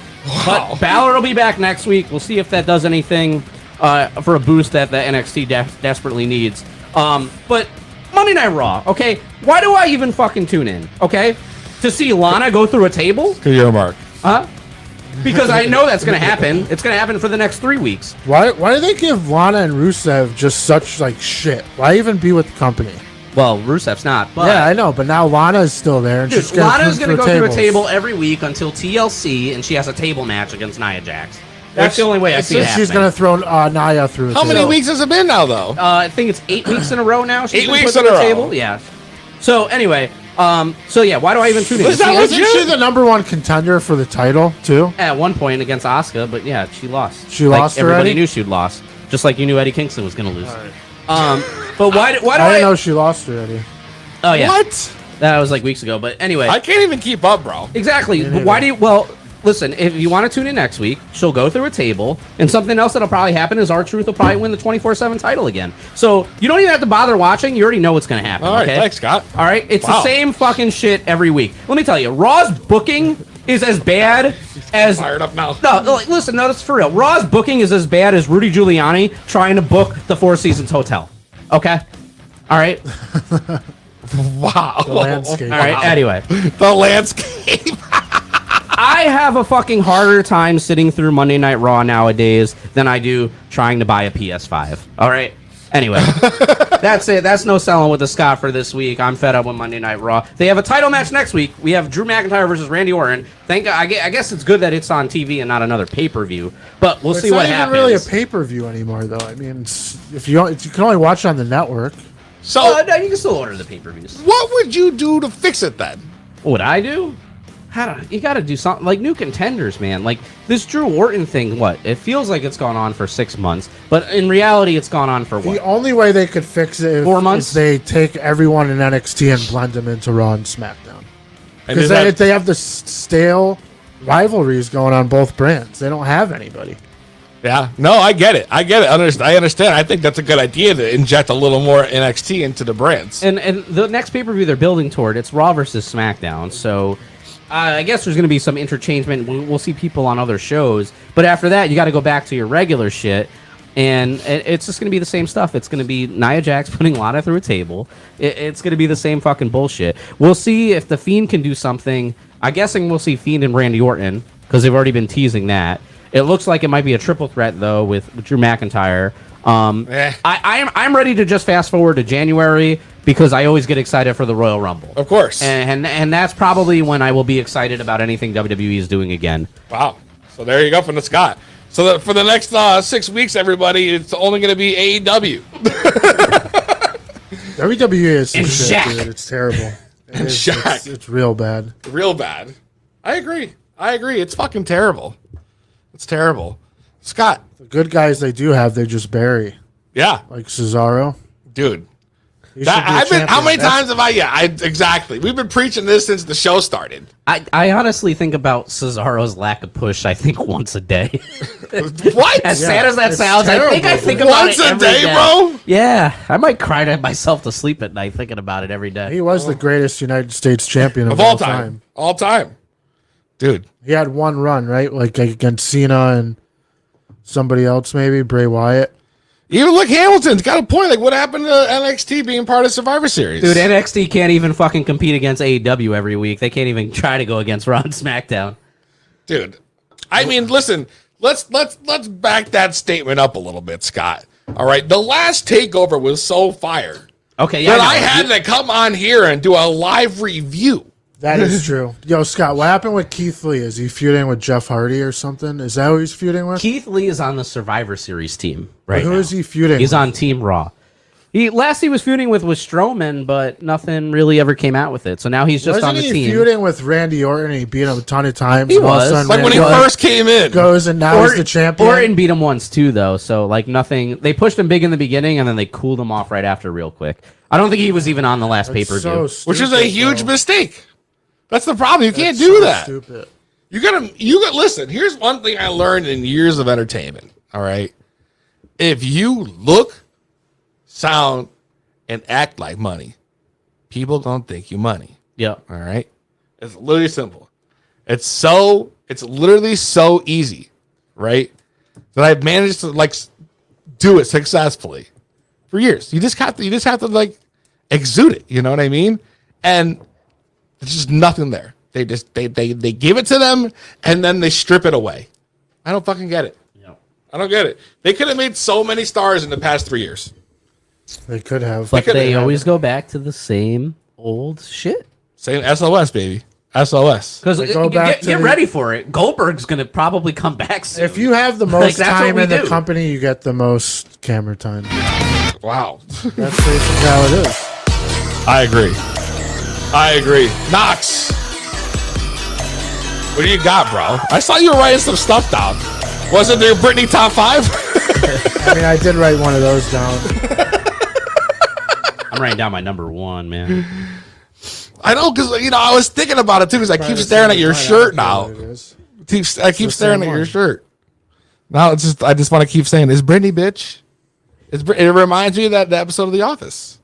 but Balor will be back next week. We'll see if that does anything for a boost that the NXT desperately needs. But Monday Night Raw, okay? Why do I even fucking tune in, okay? To see Lana go through a table? To your mark. Huh? Because I know that's going to happen. It's going to happen for the next 3 weeks. Why do they give Lana and Rusev just such like shit? Why even be with the company? Well, Rusev's not, but... Yeah, I know, but now Lana is still there. And Dude, she's getting Lana's through going to go through a tables. table every week until TLC, and she has a table match against Nia Jax. That's the only way I see it She's happening. going to throw Nia through. How many weeks has it been now, though? I think it's 8 weeks in a row now. She's 8 been weeks put in a through row. Table. Yeah. So anyway, so yeah, why do I even tune in? Was that Isn't legit? she the number one contender for the title too? At one point against Asuka, but yeah, she lost. She Like, lost Everybody already? knew she'd lost, just like you knew Eddie Kingston was going to lose. But why do I I? didn't know she lost already. Oh yeah, What? that was like weeks ago. But anyway, I can't even keep up, bro. exactly. But why do you? Well, listen, if you want to tune in next week, she'll go through a table, and something else that'll probably happen is R-Truth will probably win the 24/7 title again. So you don't even have to bother watching. You already know what's going to happen. All right, okay? thanks, Scott. All right, it's Wow. the same fucking shit every week. Let me tell you, Raw's booking is as bad as. Fired up now. No, like, listen, no, that's for real. Raw's booking is as bad as Rudy Giuliani trying to book the Four Seasons Hotel. Okay? All right? Wow. The landscape. All right, anyway. The landscape. I have a fucking harder time sitting through Monday Night Raw nowadays than I do trying to buy a PS5. All right? Anyway, that's it. That's no selling with the Scott for this week. I'm fed up with Monday Night Raw. They have a title match next week. We have Drew McIntyre versus Randy Orton. I guess it's good that it's on TV and not another pay-per-view, but we'll see what It's not happens. even really a pay-per-view anymore, though. I mean, if you can only watch it on the network. So, No, you can still order the pay-per-views. what would you do to fix it then? What would I do? You got to do something like new contenders, man. Like this Drew Orton thing. What it feels like it's gone on for 6 months, but in reality, it's gone on for The what? only way they could fix it 4 months? is they take everyone in NXT and blend them into Raw and SmackDown. And Because is that- they have the stale rivalries going on both brands. They don't have anybody. Yeah, no, I get it. I understand. I think that's a good idea to inject a little more NXT into the brands. And the next pay per view they're building toward it's Raw versus SmackDown. So I guess there's going to be some interchangement. We'll see people on other shows, but after that, you got to go back to your regular shit. And it's just going to be the same stuff. It's going to be Nia Jax putting Lana through a table. It's going to be the same fucking bullshit. We'll see if the Fiend can do something. I'm guessing we'll see Fiend and Randy Orton because they've already been teasing that. It looks like it might be a triple threat though with Drew McIntyre. I'm ready to just fast forward to January because I always get excited for the Royal Rumble. Of course. And that's probably when I will be excited about anything WWE is doing again. Wow. So there you go from the Scott. So for the next 6 weeks, everybody, it's only going to be AEW. WWE is some And shit, Shaq. dude. It's terrible. And Shaq. It's real bad. Real bad. I agree. It's fucking terrible. It's terrible. Scott. The good guys they do have, they just bury. Yeah. Like Cesaro. Dude. He should be a champion. How many That's- times have I? Yeah, exactly. We've been preaching this since the show started. I honestly think about Cesaro's lack of push, I think, once a day. What? As sad as that it's sounds, I think terrible, about Once it a every day, bro? Yeah, I might cry to myself to sleep at night thinking about it every day. He was the greatest United States champion Of all time. All time. Dude. He had one run, right? Like against Cena and somebody else, maybe Bray Wyatt. Even look, Hamilton's got a point. Like, what happened to NXT being part of Survivor Series? Dude, NXT can't even fucking compete against AEW every week. They can't even try to go against Raw and SmackDown. Dude, I mean, listen, let's back that statement up a little bit, Scott. All right, the last takeover was so fire. Okay, yeah. that I I know. had to come on here and do a live review. That is true. Yo, Scott, what happened with Keith Lee? Is he feuding with Jeff Hardy or something? Is that who he's feuding with? Keith Lee is on the Survivor Series team right Who now. is he feuding He's with? on Team Raw. He was feuding with Strowman, but nothing really ever came out with it. So now he's just Wasn't on the he team. feuding with Randy Orton? He beat him a ton of times. He and all of a was. sudden Like when he Randy Orton first came in. goes and now he's the champion. Orton beat him once too, though. So like nothing. They pushed him big in the beginning, and then they cooled him off right after, real quick. I don't think he was even on the last pay per view. So Which is a stupid, huge bro. mistake. That's the problem. You can't That's do so that. Stupid. You gotta listen. Here's one thing I learned in years of entertainment. All right. If you look, sound, and act like money, people gonna think you money. Yeah. All right. It's literally simple. It's literally so easy, right? That I've managed to like do it successfully for years. You just have to like exude it. You know what I mean? And there's just nothing there. They give it to them and then they strip it away. I don't fucking get it. Yeah. I don't get it. They could have made so many stars in the past 3 years. They could have. But they have always go back to the same old shit. Same SOS, baby. SOS. Because go back to get the- ready for it. Goldberg's gonna probably come back soon. If you have the Like, most that's what time we in the do. company, you get the most camera time. Wow. That's basically how it is. I agree. Knox. What do you got, bro? I saw you were writing some stuff down. Wasn't there Britney top 5? I mean, I did write one of those down. I'm writing down my number one, man. I know, because, I was thinking about it, too, because I keep staring at your shirt now. I keep staring at your shirt. Now I just want to keep saying, is Britney bitch? It reminds me of that episode of The Office.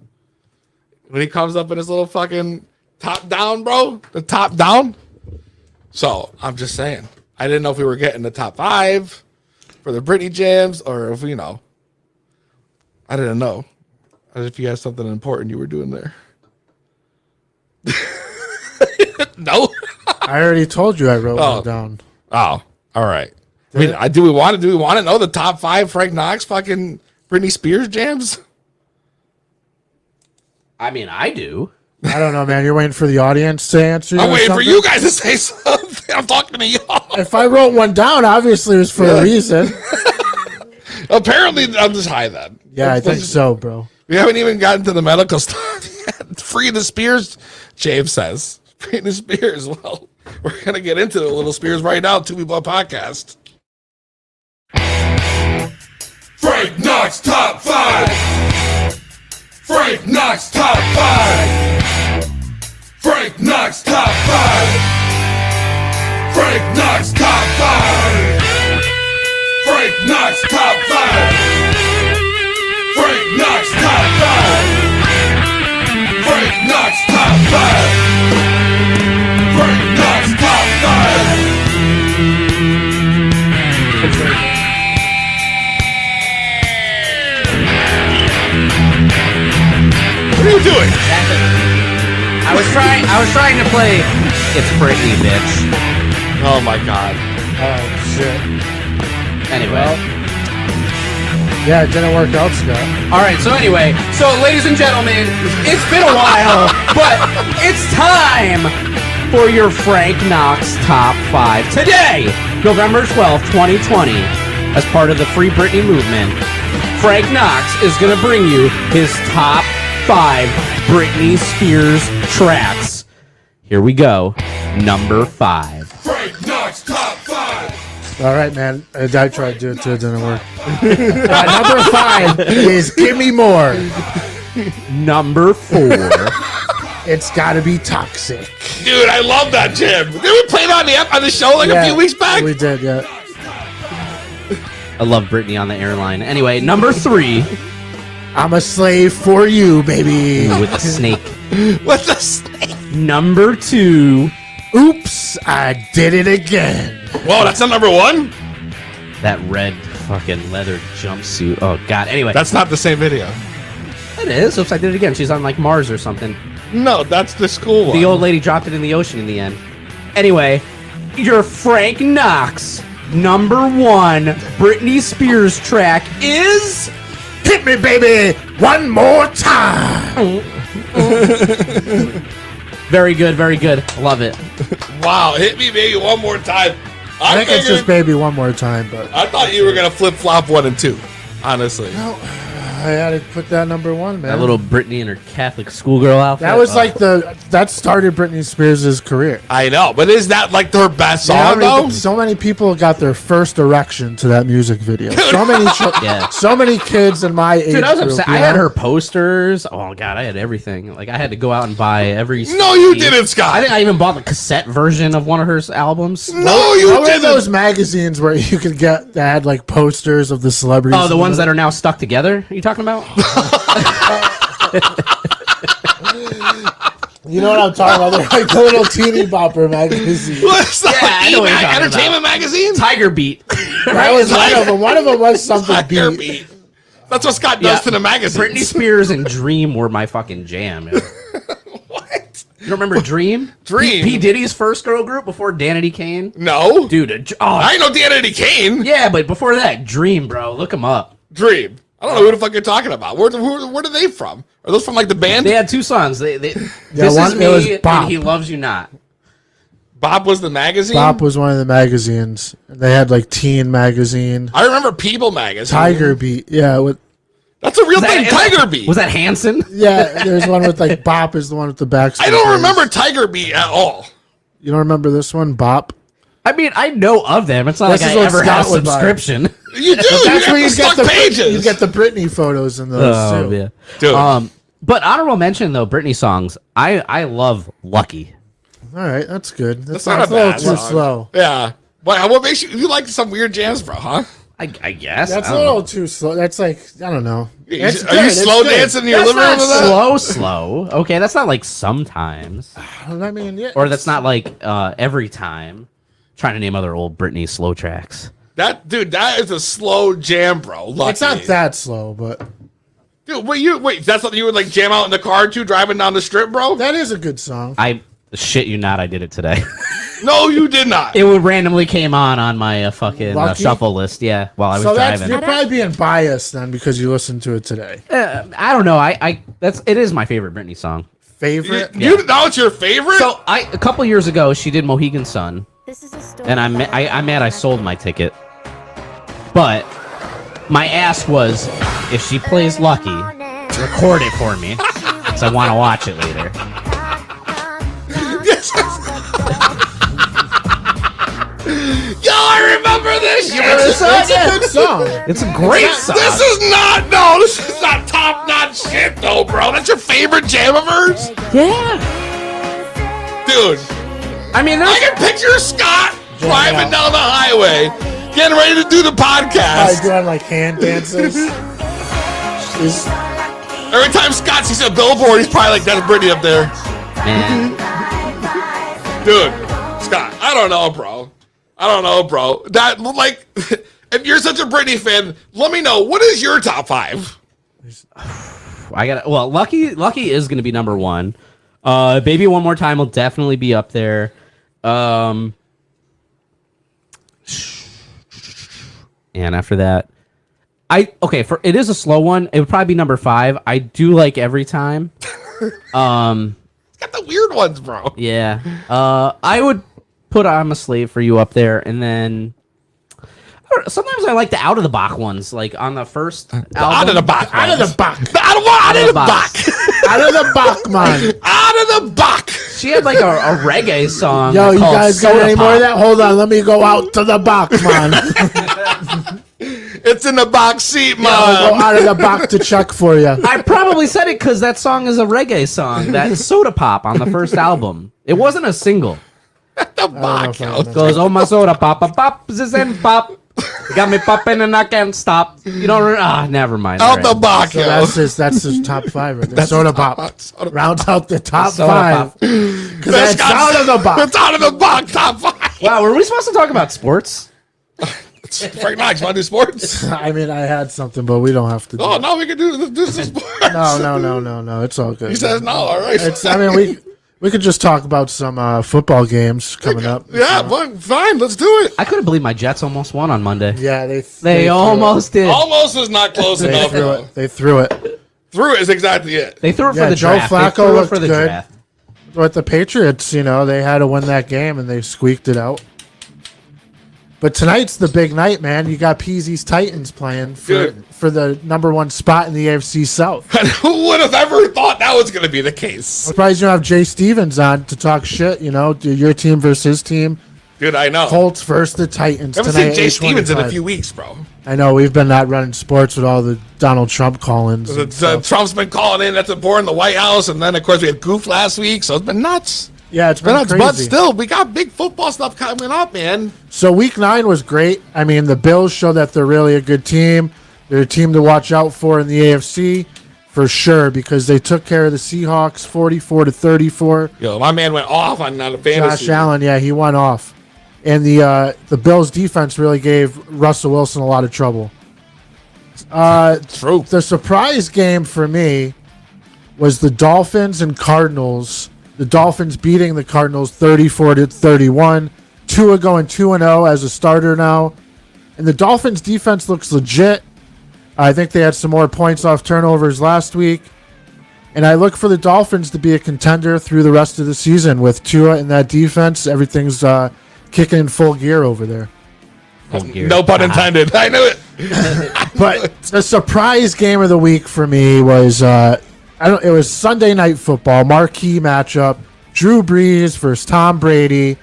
When he comes up in his little fucking top down, bro. The top down. So, I'm just saying. I didn't know if we were getting the top 5 for the Britney jams or if, I didn't know. As if you had something important you were doing there. No. I already told you I wrote Oh. one down. Oh, all right. I mean, do we want to know the top 5 Frank Knox fucking Britney Spears jams? I mean, I do. I don't know, man. You're waiting for the audience to answer. I'm or waiting for something? you guys to say something. I'm talking to y'all. If I wrote one down, obviously it was for a reason. Apparently, I'm just high then. Yeah, I think so, bro. We haven't even gotten to the medical stuff yet. Free the Spears, James says. Free the Spears. Well, we're going to get into the little Spears right now. 2 People Podcast. Frank Knox top 5. Frank Knox top 5. Frank Knox top 5. Frank Knox top 5. Frank Knox top 5. Frank Knox top 5. Frank Knox top 5. Frank Knox top 5. What are you doing? I was trying to play It's Britney, bitch. Oh my god. Oh, shit. Anyway. Yeah, it didn't work out, Scott. All right, so ladies and gentlemen, it's been a while, but it's time for your Frank Knox Top 5. Today, November 12th, 2020, as part of the Free Britney movement, Frank Knox is going to bring you his Top 5 Britney Spears tracks. Here we go. Number 5. Frank Knox top 5. All right, man. I tried to do it too. It didn't work. Number 5 is Give Me More. Number 4. It's Gotta Be Toxic. Dude, I love that jam. Did we play that on the show a few weeks back? We did, yeah. I love Britney on the airline. Anyway, number 3. I'm a slave for you, baby. With a snake. What's the snake? Number 2. Oops, I did it again. Whoa, that's not number 1? That red fucking leather jumpsuit. Oh, God. Anyway. That's not the same video. It is. Oops, I did it again. She's on, like, Mars or something. No, that's the school one. The old lady dropped it in the ocean in the end. Anyway, your Frank Knox number 1 Britney Spears track is... Give Hit me, baby, one more time. Very good, very good. Love it. Wow, hit me baby one more time. I think it's just baby one more time, but I thought you were gonna flip flop 1 and 2. Honestly, I had to put that number one, man. That little Britney in her Catholic schoolgirl outfit. That was like that started Britney Spears' career. I know, but is that like her best You know how song many- though? so many people got their first erection to that music video. So many, Yeah. so many kids in my age Dude, I was group, upset. you I had know? her posters. Oh god, I had everything. Like I had to go out and buy every. No, you CD. didn't, Scott. I think I even bought the cassette version of one of her albums. No, you What were didn't. those magazines where you could get that had like posters of the celebrities? Oh, the ones that are now stuck together. Are you talking about? You know what I'm talking about? They're like the little teeny bopper magazines. What's that? Yeah, I know what you're talking Entertainment magazine. Tiger Beat. That was one of them. One of them was something Tiger beat. Beat. That's what Scott does to the magazine. Britney Spears and Dream were my fucking jam. Yeah. What? You don't remember Dream? Dream? P. Diddy's first girl group before Danity Kane? No, Dude, I ain't no Danity Kane. yeah, but before that, Dream, bro. Look him up. Dream. I don't know who the fuck you're talking about. Where are they from? Are those from like the band? They had two songs. This one- is it was me Bop. and He Loves You Not. Bob was the magazine. Bop was one of the magazines. They had like Teen magazine, I remember People magazine. Tiger Beat. Yeah, with That's a real Was thing. that- Tiger Beat. Was that Hanson? yeah. There's one with like Bop is the one with the back. I don't remember Tiger Beat at all. You don't remember this one, Bop? I mean, I know of them. It's not This like is I what ever had a Scott would buy. subscription. You do. That's you where get you the get stuck the pages. you get the Britney photos in those too. yeah. Dude. But honorable mention though, Britney songs. I love Lucky. All right, that's good. That's That's not a a little bad too song. slow. Yeah. What makes you like some weird jams, bro? Huh? I guess. That's I a don't little know. too slow. That's like I don't know. Are It's you good, it's slow good. dancing in your That's living room not with that? slow. Okay, that's not like sometimes, I mean, yeah, or that's not like every time. Trying to name other old Britney slow tracks. That is a slow jam, bro. Lucky. it's not that slow, but Dude, wait, that's something you would like jam out in the car too, driving down the strip, bro? that is a good song. I shit you not, I did it today. No, you did not. It would randomly came on my fucking Lucky? shuffle list. Yeah, while I was So that's driving. you're probably being biased then because you listened to it today. I don't know. It is my favorite Britney song. Favorite? Now it's your favorite? So a couple years ago, she did Mohegan Sun, This is a story. and I'm mad I sold my ticket. But my ask was, if she plays Lucky, record it for me, because I want to watch it later. Yo, I remember this shit. It's a good song. It's a great song. This is not top-notch shit, though, bro. That's your favorite jam of hers? Yeah. Dude, I mean, I can picture Scott driving down the highway, getting ready to do the Probably podcast. doing like hand dances. She's- Every time Scott sees a billboard, he's probably like, that's Britney up there. man. Dude, Scott, I don't know, bro. That, like, if you're such a Britney fan, let me know. What is your top 5? Lucky is gonna be number one. Baby One More Time will definitely be up there. And after that, it is a slow one. It would probably be number 5. I do like Every Time. It's got the weird ones, bro. Yeah. I would put I'm a Slave for You up there, and then sometimes I like the Out of the Box ones, like on the first album. Out of the box. Out of the box. Out of the box. Out of the box, man. Out of the box. She had like a reggae song. Yo, you called guys got Soda any more of Pop. that? Hold on, let me go out to the box, man. It's in the box seat, I'll go man. out of the box to check for you. I probably said it because that song is a reggae song. That Soda Pop on the first album. It wasn't a single. The box. Goes, oh my soda pop, pop, pop, zzz, and pop. You got me popping and I can't stop. You don't. Never mind. Out All the box, So yo. that's his top 5 right there. Soda pop. Soda pop. Rounds out the top Soda 5. Pop. Because that's out of the It's box. out of the box, top 5. Wow, were we supposed to talk about sports? Frank Knox, want to do sports? I mean, I had something, but we don't have to do Oh, it. no, we can do this. This is sports. No. It's all good. He says no, all right. It's. I mean, We could just talk about some football games coming up. Yeah, well, fine. Let's do it. I couldn't believe my Jets almost won on Monday. Yeah, they They almost did. Almost was not close They enough. threw though. it. They threw it. Threw it is exactly it. They threw it Yeah, for the Joe draft. Flacco they threw it looked for the good. draft. But the Patriots, they had to win that game and they squeaked it out. But tonight's the big night, man. You got Peasy's Titans playing Good. for the number 1 spot in the AFC South. And who would have ever thought that was going to be the case? Surprised you don't have Jay Stevens on to talk shit, do your team versus his team. Dude, I know. Colts versus the Titans I haven't tonight. seen Jay at Stevens in a 8:25. few weeks, bro. I know, we've been not running sports with all the Donald Trump call-ins. and stuff. Trump's been calling in at the board in the White House, and then, of course, we had Goof last week, so it's been nuts. Yeah, it's been Nuts, crazy. but still, we got big football stuff coming up, man. So week 9 was great. I mean, the Bills show that they're really a good team. They're a team to watch out for in the AFC for sure because they took care of the Seahawks 44-34. Yo, my man went off on the fantasy. Josh Allen, yeah, he went off. And the Bills defense really gave Russell Wilson a lot of trouble. True. The surprise game for me was the Dolphins and Cardinals. The Dolphins beating the Cardinals 34-31. Tua going 2-0 as a starter now. And the Dolphins defense looks legit. I think they had some more points off turnovers last week. And I look for the Dolphins to be a contender through the rest of the season with Tua in that defense. Everything's kicking in full gear over there. No pun intended. I knew it. But the surprise game of the week for me was it was Sunday Night Football, marquee matchup. Drew Brees versus Tom Brady.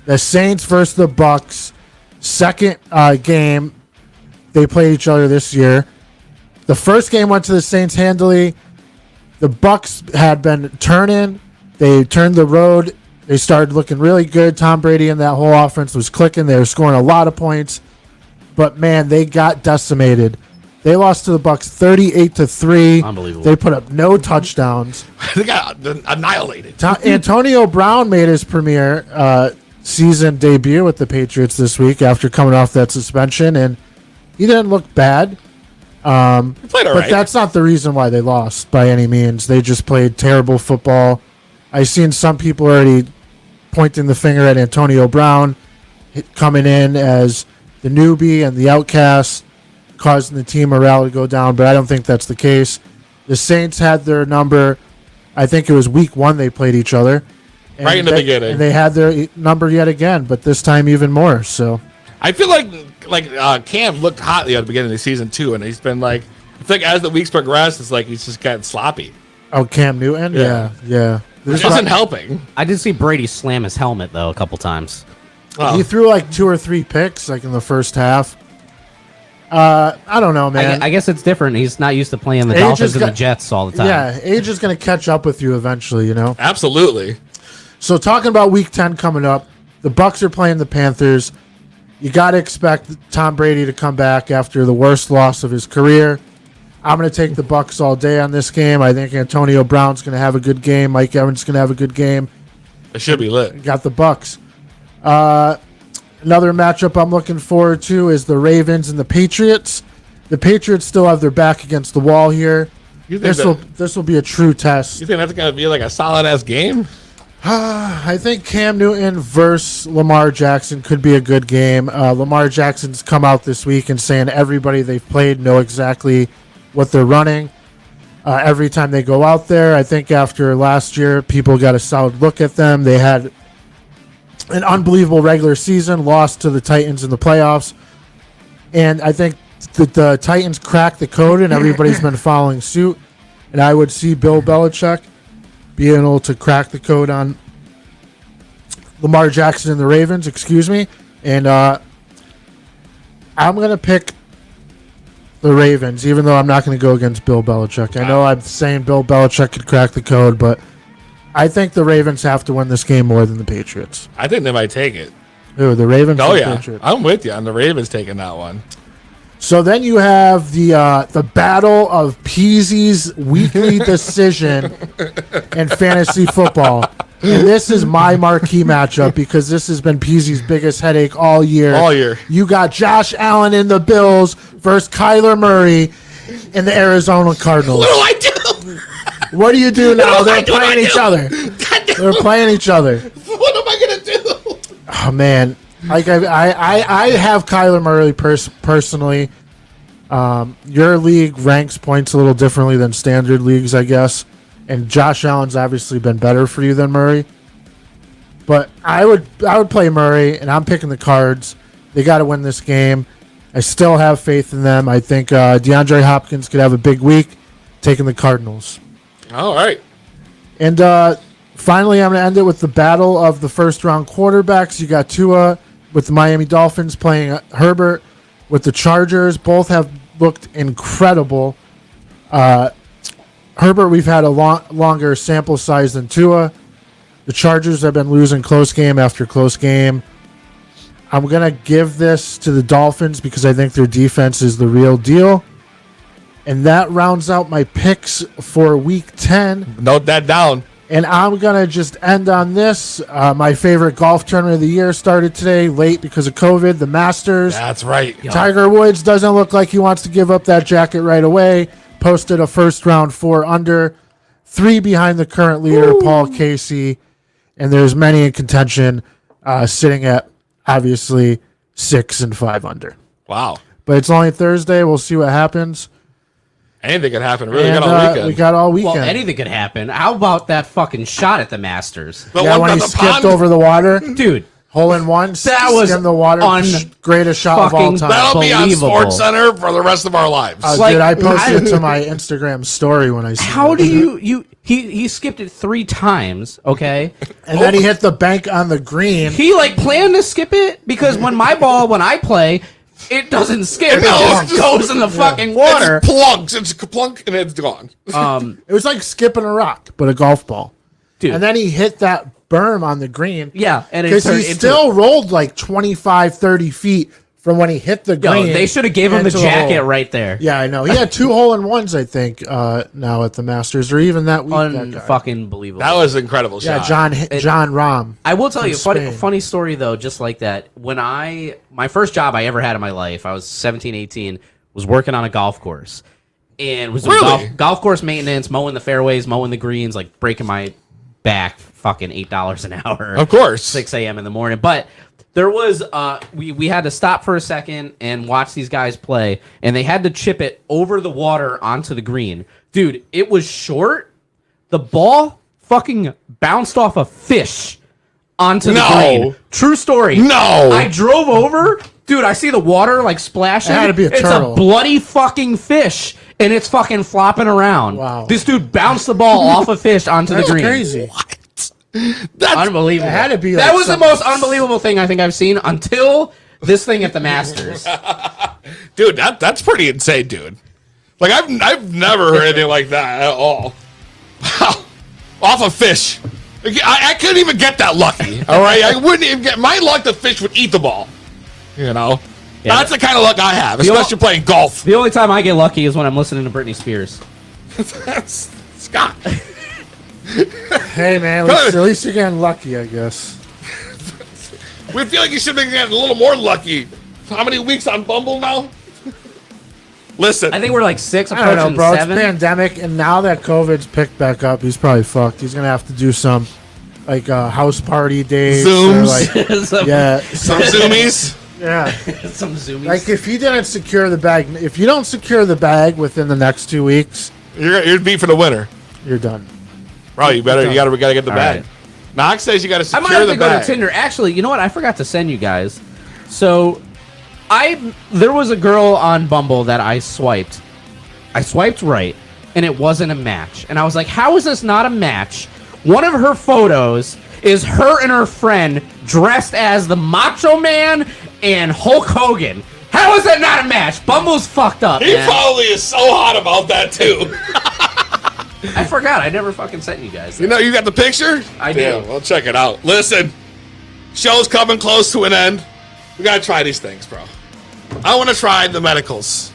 The Saints versus the Bucks. Second game they played each other this year. The first game went to the Saints handily. The Bucks had been turning. They turned the road. They started looking really good. Tom Brady and that whole offense was clicking. They were scoring a lot of points. But man, they got decimated. They lost to the Bucks 38-3. Unbelievable. They put up no touchdowns. They got annihilated. Antonio Brown made his premier season debut with the Patriots this week after coming off that suspension, and he didn't look bad. He played all But right. that's not the reason why they lost by any means. They just played terrible football. I've seen some people already pointing the finger at Antonio Brown coming in as the newbie and the outcast, causing the team morale to go down, but I don't think that's the case. The Saints had their number. I think it was week 1 they played each other. And Right in the beginning. And they had their number yet again, but this time even more. So I feel like Cam looked hot at the beginning of the season too, and he's been like, I think as the weeks progress, it's like he's just gotten sloppy. Oh, Cam Newton? Yeah. Which isn't helping. I did see Brady slam his helmet though a couple times. Oh. He threw like 2 or 3 picks like in the first half. I don't know, man. I guess it's different. He's not used to playing the Age Dolphins has and the got- Jets all the time. Yeah, age is going to catch up with you eventually, Absolutely. So talking about week 10 coming up, the Bucks are playing the Panthers. You got to expect Tom Brady to come back after the worst loss of his career. I'm going to take the Bucks all day on this game. I think Antonio Brown's going to have a good game. Mike Evans is going to have a good game. It should be lit. Got the Bucks. Another matchup I'm looking forward to is the Ravens and the Patriots. The Patriots still have their back against the wall here. You think This will be a true test. you think that's gonna be like a solid ass game? I think Cam Newton versus Lamar Jackson could be a good game. Lamar Jackson's come out this week and saying everybody they've played know exactly what they're running. Every time they go out there, I think after last year, people got a solid look at them. They had an unbelievable regular season, lost to the Titans in the playoffs. And I think that the Titans cracked the code and everybody's been following suit. And I would see Bill Belichick being able to crack the code on Lamar Jackson and the Ravens, And I'm going to pick the Ravens, even though I'm not going to go against Bill Belichick. I know I'm saying Bill Belichick could crack the code, but I think the Ravens have to win this game more than the Patriots. I think they might take it. Ooh, the Ravens Oh or the yeah, Patriots? I'm with you on the Ravens taking that one. So then you have the battle of Peasy's weekly decision in fantasy football. And this is my marquee matchup because this has been Peasy's biggest headache all year. All year. You got Josh Allen in the Bills versus Kyler Murray in the Arizona Cardinals. What do I do? What do you do now? What They're do I playing do? each other. God damn They're playing each other. What am I gonna do? Oh man, like I have Kyler Murray personally. Your league ranks points a little differently than standard leagues, I guess. And Josh Allen's obviously been better for you than Murray. But I would play Murray, and I'm picking the Cards. They got to win this game. I still have faith in them. I think DeAndre Hopkins could have a big week, taking the Cardinals. All right. And finally, I'm going to end it with the battle of the first-round quarterbacks. You got Tua with the Miami Dolphins playing Herbert with the Chargers. Both have looked incredible. Herbert, we've had a longer sample size than Tua. The Chargers have been losing close game after close game. I'm going to give this to the Dolphins because I think their defense is the real deal. And that rounds out my picks for Week 10. Note that down. And I'm going to just end on this. My favorite golf tournament of the year started today, late because of COVID, the Masters. That's right. Tiger Woods doesn't look like he wants to give up that jacket right away. Posted a first round 4 under, 3 behind the current leader, Paul Casey. And there's many in contention, sitting at obviously 6 and 5 under. Wow. But it's only Thursday. We'll see what happens. Anything could happen. Really And, got all weekend. we got all weekend. Well, anything could happen. How about that fucking shot at the Masters? The Yeah, one when on he the skipped pond? over the water, Dude, hole in one, That was skimmed the water, greatest shot of all fucking time. That'll be on Unbelievable. Sports Center for the rest of our lives. Like, Dude, I posted it to my Instagram story when I seen how it. do you he skipped it 3 times, okay? And then he hit the bank on the green. He like planned to skip it because when I play, it doesn't skip. It No, just goes in the fucking water. It's plunks. It's plunk and it's gone. It was like skipping a rock, but a golf ball. Dude. And then he hit that berm on the green. Yeah, and it because turned he into- still rolled like 25, 30 feet from when he hit the Yo, green. they should have gave him the into jacket hole. right there. Yeah, I know. He had 2 hole-in-ones, I think, now at the Masters, or even that week. that guy. Unfucking believable. That was an incredible Yeah, shot. John Rahm. I will tell from you, Spain. funny story though, just like that. When my first job I ever had in my life, I was 17, 18, was working on a golf course. And was doing Really? golf course maintenance, mowing the fairways, mowing the greens, like breaking my back fucking $8 an hour. Of course. 6 a.m. in the morning. But there was we had to stop for a second and watch these guys play, and they had to chip it over the water onto the green. Dude, it was short. The ball fucking bounced off a fish onto the No. green. True story. No. I drove over. Dude, I see the water like splashing. It had to be a It's turtle. a bloody fucking fish, and it's fucking flopping around. Wow. This dude bounced the ball off a fish onto That's the green. crazy. That's Unbelievable. It had to be that like was the something- most unbelievable thing I think I've seen until this thing at the Masters. dude. That's pretty insane, dude. Like I've never heard anything like that at all. Wow. Off a fish. I couldn't even get that lucky. All right, I wouldn't even get my luck. The fish would eat the ball. You know, Yeah. that's the kind of luck I have, especially playing golf. The only time I get lucky is when I'm listening to Britney Spears. That's Scott. Hey, man, at least you're getting lucky, I guess. We feel like you should be getting a little more lucky. How many weeks on Bumble now? Listen, I think we're like 6 I don't know, approaching bro. 7. It's pandemic, and now that COVID's picked back up, he's probably fucked. He's gonna have to do some like house party days, or, Zooms. like, some, yeah, some zoomies. yeah. some zoomies. Like if he didn't secure the bag, if you don't secure the bag within the next 2 weeks, You're beat for the winner, you're done. bro. You gotta get the All bag. right. Knox says you gotta I might secure have the to go bag. to Tinder. Actually, you know what? I forgot to send you guys. So, there was a girl on Bumble that I swiped. I swiped right, and it wasn't a match. And I was like, how is this not a match? One of her photos is her and her friend dressed as the Macho Man and Hulk Hogan. How is that not a match? Bumble's fucked up, He man. probably is so hot about that too. I forgot. I never fucking sent you guys that. You know, you got the picture? I do. Damn, well, check it out. Listen, show's coming close to an end. We gotta try these things, bro. I want to try the medicals.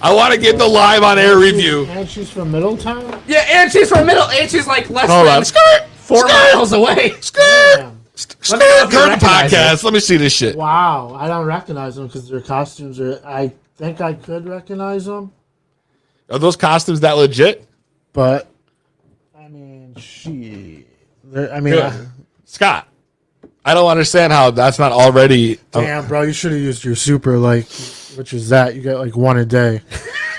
I want to get the live on air review. And she's from Middletown. Yeah, and she's from Middle, and she's like less Hold than on. Skirt! 4 Skirt! miles away. Skirt! Damn. Skirt! Let me know if you Curtain recognize podcast. Let me see this shit. Wow, I don't recognize them because their costumes are. I think I could recognize them, Are those costumes that legit? but I mean, she. I mean, Good. Scott, I don't understand how that's not already. damn, bro, you should have used your super, like, which is that you get like one a day,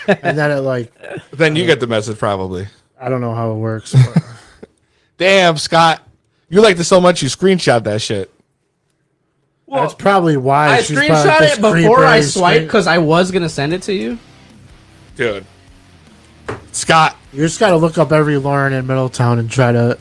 and then it like, Then you get the message probably. I don't know how it works. But Damn, Scott, you liked it so much you screenshot that shit. that's probably why I she's probably screenshot this it before creeper I is swiped screen- because I was gonna send it to you. Dude. Scott, You just got to look up every Lauren in Middletown and try to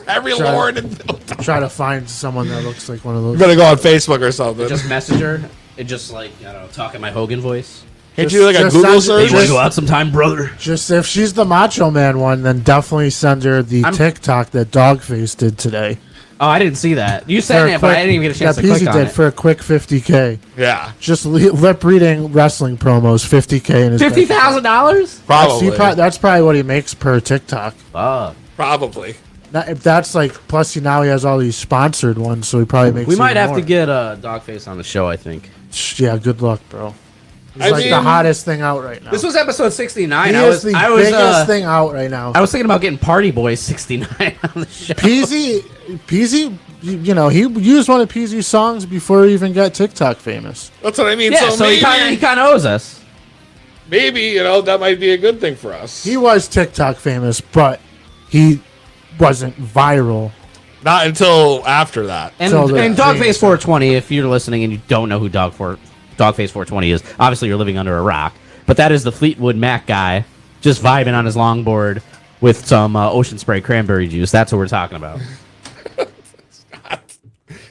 every Try- Lord in Middletown. try to find someone that looks like one of You those. better go on Facebook or something. Just message her. It just like I don't know, talk in my Hogan voice. Can't you do like a just Google send- search? just- out sometime, brother? Just if she's the Macho Man one, then definitely send her the TikTok that Dogface did today. Oh, I didn't see that. You said it, but I didn't even get a chance to that click on did it. for a quick 50K. Yeah, Just lip reading wrestling promos, 50K in his $50,000? probably. That's probably what he makes per TikTok. Fuck. Probably. If that's like, plus now he has all these sponsored ones, so he probably makes. We might even have more. to get Dogface on the show. I think Yeah, good luck, bro. He's I like the mean- hottest thing out right now. this was episode 69. he I is was the I was biggest thing out right now. I was thinking about getting Party Boy 69 on the show. Peasy, you know, he used one of Peasy's songs before he even got TikTok famous. That's what I mean. Yeah, so so he maybe, kind of owes us. maybe that might be a good thing for us. He was TikTok famous, but he wasn't viral. Not until after that. And, So the- and Dogface 420, if you're listening and you don't know who Dogface 420 is, obviously you're living under a rock. But that is the Fleetwood Mac guy just vibing on his longboard with some Ocean Spray cranberry juice. That's what we're talking about.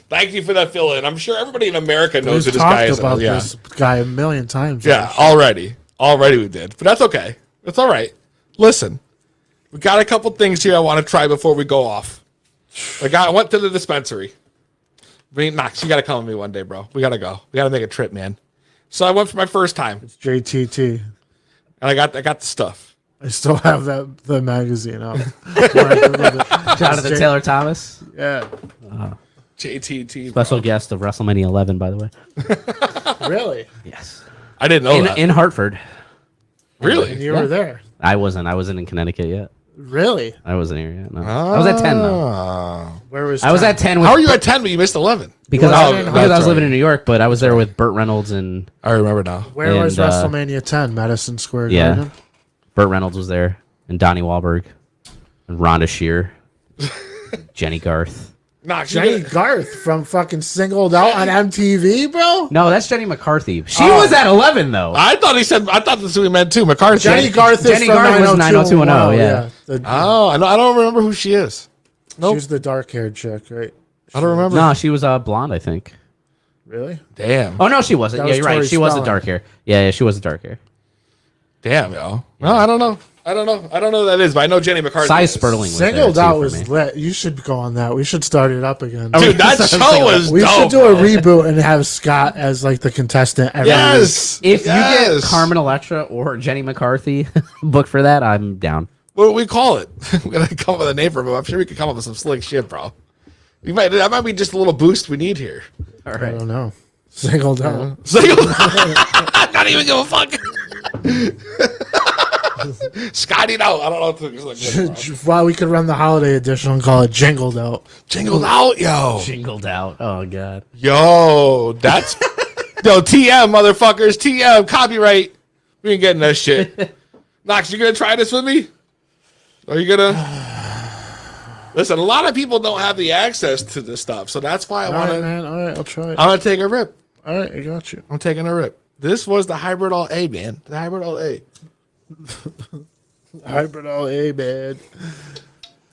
Thank you for that fill in. I'm sure everybody in America knows who We've this guy talked is. about Yeah. this guy a million times. Yeah, already we did. But that's okay. That's all right. Listen, we got a couple things here I want to try before we go off. I went to the dispensary. Knox, you got to come with me one day, bro. We got to go. We got to make a trip, man. So I went for my first time, It's JTT. and I got the stuff. I still have the magazine out. Shout Shout out to Taylor Thomas, Yeah. JTT. special guest of WrestleMania 11, by the way. Really? Yes, I didn't know that. in Hartford. Really? And you were there. I wasn't in Connecticut yet. Really? I wasn't here yet. No. I was at 10 though. Oh. Where was I was 10? at 10 with, How are you at 10 but you missed 11? because, You I, were in because I was Hartford. living in New York, but I was there with Burt Reynolds and I remember now. Where was and, WrestleMania 10? Madison Square yeah. Garden? Burt Reynolds was there, and Donnie Wahlberg, and Rhonda Shear, Jenny Garth. Knox, Jenny Garth from fucking Singled Out on MTV, bro? No, that's Jenny McCarthy. She Oh. was at 11 though. I thought this is who he meant too. McCarthy. Jenny Garth is Jenny from Garth was 90210, 90210, yeah. Oh, I don't remember who she is. Nope. She's the dark-haired chick, right? I don't remember. No, she was blonde, I think. Really? Damn. Oh no, she wasn't. That Yeah, was you're right. Tori She was a Spelling. dark hair. Yeah, she was a dark hair. Damn, yo. No, I don't know. I don't know who that is, but I know Jenny McCarthy. Cy is. Sperling was Singled there, too, Out for was me. lit. You should go on that. We should start it up again. Dude, that show was We dope. should do a reboot and have Scott as like the contestant every week. Yes. If you yes. get Carmen Electra or Jenny McCarthy booked for that, I'm down. What do we call it? We're gonna come up with a name for him. I'm sure we could come up with some slick shit, bro. That might be just a little boost we need here. All I right. don't know. Singled Out. Single. Not even give a fuck. Scotty, no, I don't know what to do. Well, we could run the holiday edition and call it Jingled Out. Jingled out, yo. Jingled out. Oh god. Yo, that's TM, motherfuckers. TM, copyright. We ain't getting that shit. Knox, you gonna try this with me? Are you gonna? Listen, a lot of people don't have the access to this stuff, so that's why I All want right, to. man. All right, I'll try it. I'm gonna take a rip. All right, I got you. I'm taking a rip. This was the Hybrid All A, man. The Hybrid All A. Hybrid All A, man.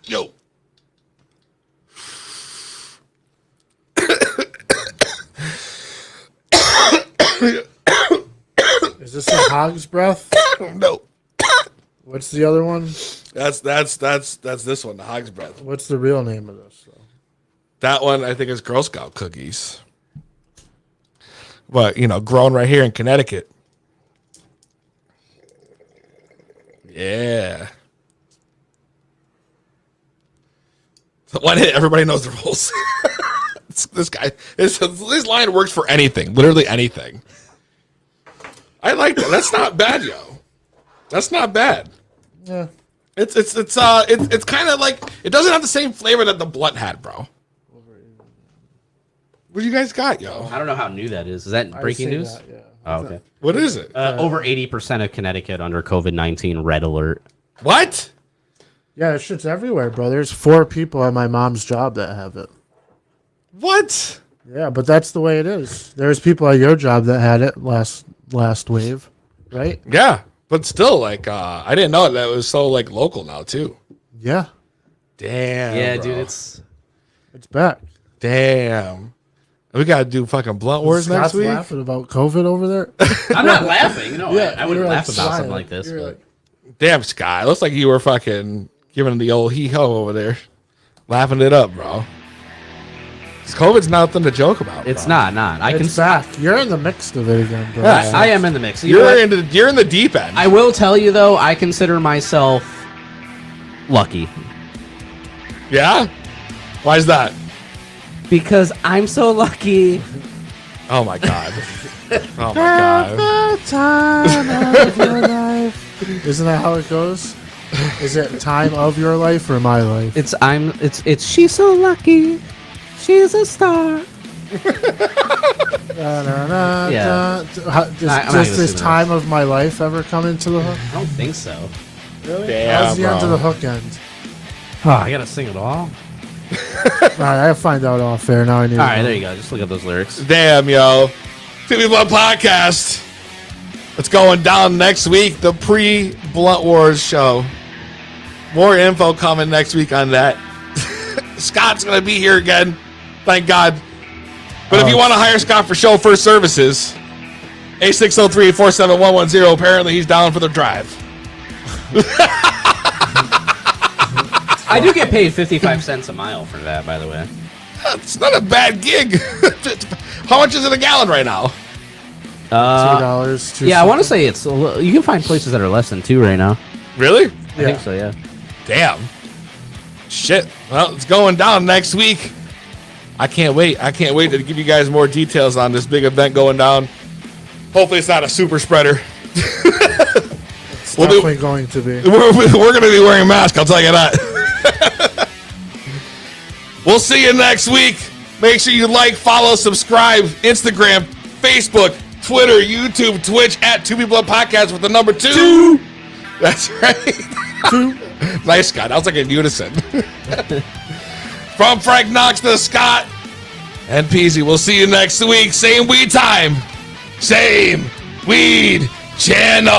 Yo. Is this a hog's breath? No. What's the other one? That's this one, the Hog's Breath. What's the real name of this? Though? That one I think is Girl Scout cookies. But, grown right here in Connecticut. Yeah. One hit, everybody knows the rules. This guy, this line works for anything, literally anything. I like that. That's not bad, yo. That's not bad. Yeah. It's kind of like it doesn't have the same flavor that the blunt had, bro. What do you guys got, yo? I don't know how new that is. Is that breaking news? That, yeah. Oh, okay. What is it? Over 80% of Connecticut under COVID-19 red alert. What? Yeah, that shit's everywhere, bro. There's 4 people at my mom's job that have it. What? Yeah, but that's the way it is. There's people at your job that had it last wave, right? Yeah, but still, like, I didn't know that was so like local now too. Yeah, Damn. Yeah, bro. dude, it's it's back. Damn. We gotta do fucking blunt wars next Scott's week. laughing about COVID over there. I'm not laughing. No, Yeah, I wouldn't you're, like, laugh about something smiling. like this. You're But like- Damn, Scott. Looks like you were fucking giving the old hee ho over there, laughing it up, bro. 'Cause COVID's nothing to joke about. it's bro. not. I can. It's back. You're in the mix of it again, bro. Yeah. I am in the mix. You know You're what? you're in the deep end. I will tell you though, I consider myself lucky Yeah. Why is that? because I'm so lucky. Oh my god. Oh my god. Time of your life. Isn't that how it goes? Is it time of your life or my life? It's she's so lucky. She's a star. Yeah. Does I'm not gonna this sing the time of my life ever come into the hook? I don't think so. Really? Damn, How's the end bro. of the hook end? Oh, I gotta sing it all. All right, I find out off air now. I need. All right, there you go. Just look at those lyrics. Damn, yo. TV Blunt Podcast. It's going down next week, the pre-Blunt Wars show. More info coming next week on that. Scott's going to be here again. Thank God. But if you want to hire Scott for chauffeur services, A603-47110. Apparently, he's down for the drive. I do get paid 55 cents a mile for that, by the way. It's not a bad gig. How much is it a gallon right now? $2. Yeah, I want to say it's a little, you can find places that are less than 2 right now. Really? I think so, yeah. Damn. Shit. Well, it's going down next week. I can't wait. I can't wait to give you guys more details on this big event going down. Hopefully it's not a super spreader. It's definitely going to be. We're going to be wearing masks, I'll tell you that. We'll see you next week. Make sure you like, follow, subscribe, Instagram, Facebook, Twitter, YouTube, Twitch, at 2 People Up Podcast with the number 2. That's right. 2. Nice, Scott. That was like in unison. From Frank Knox to Scott and Peasy. We'll see you next week. Same weed time. Same weed channel.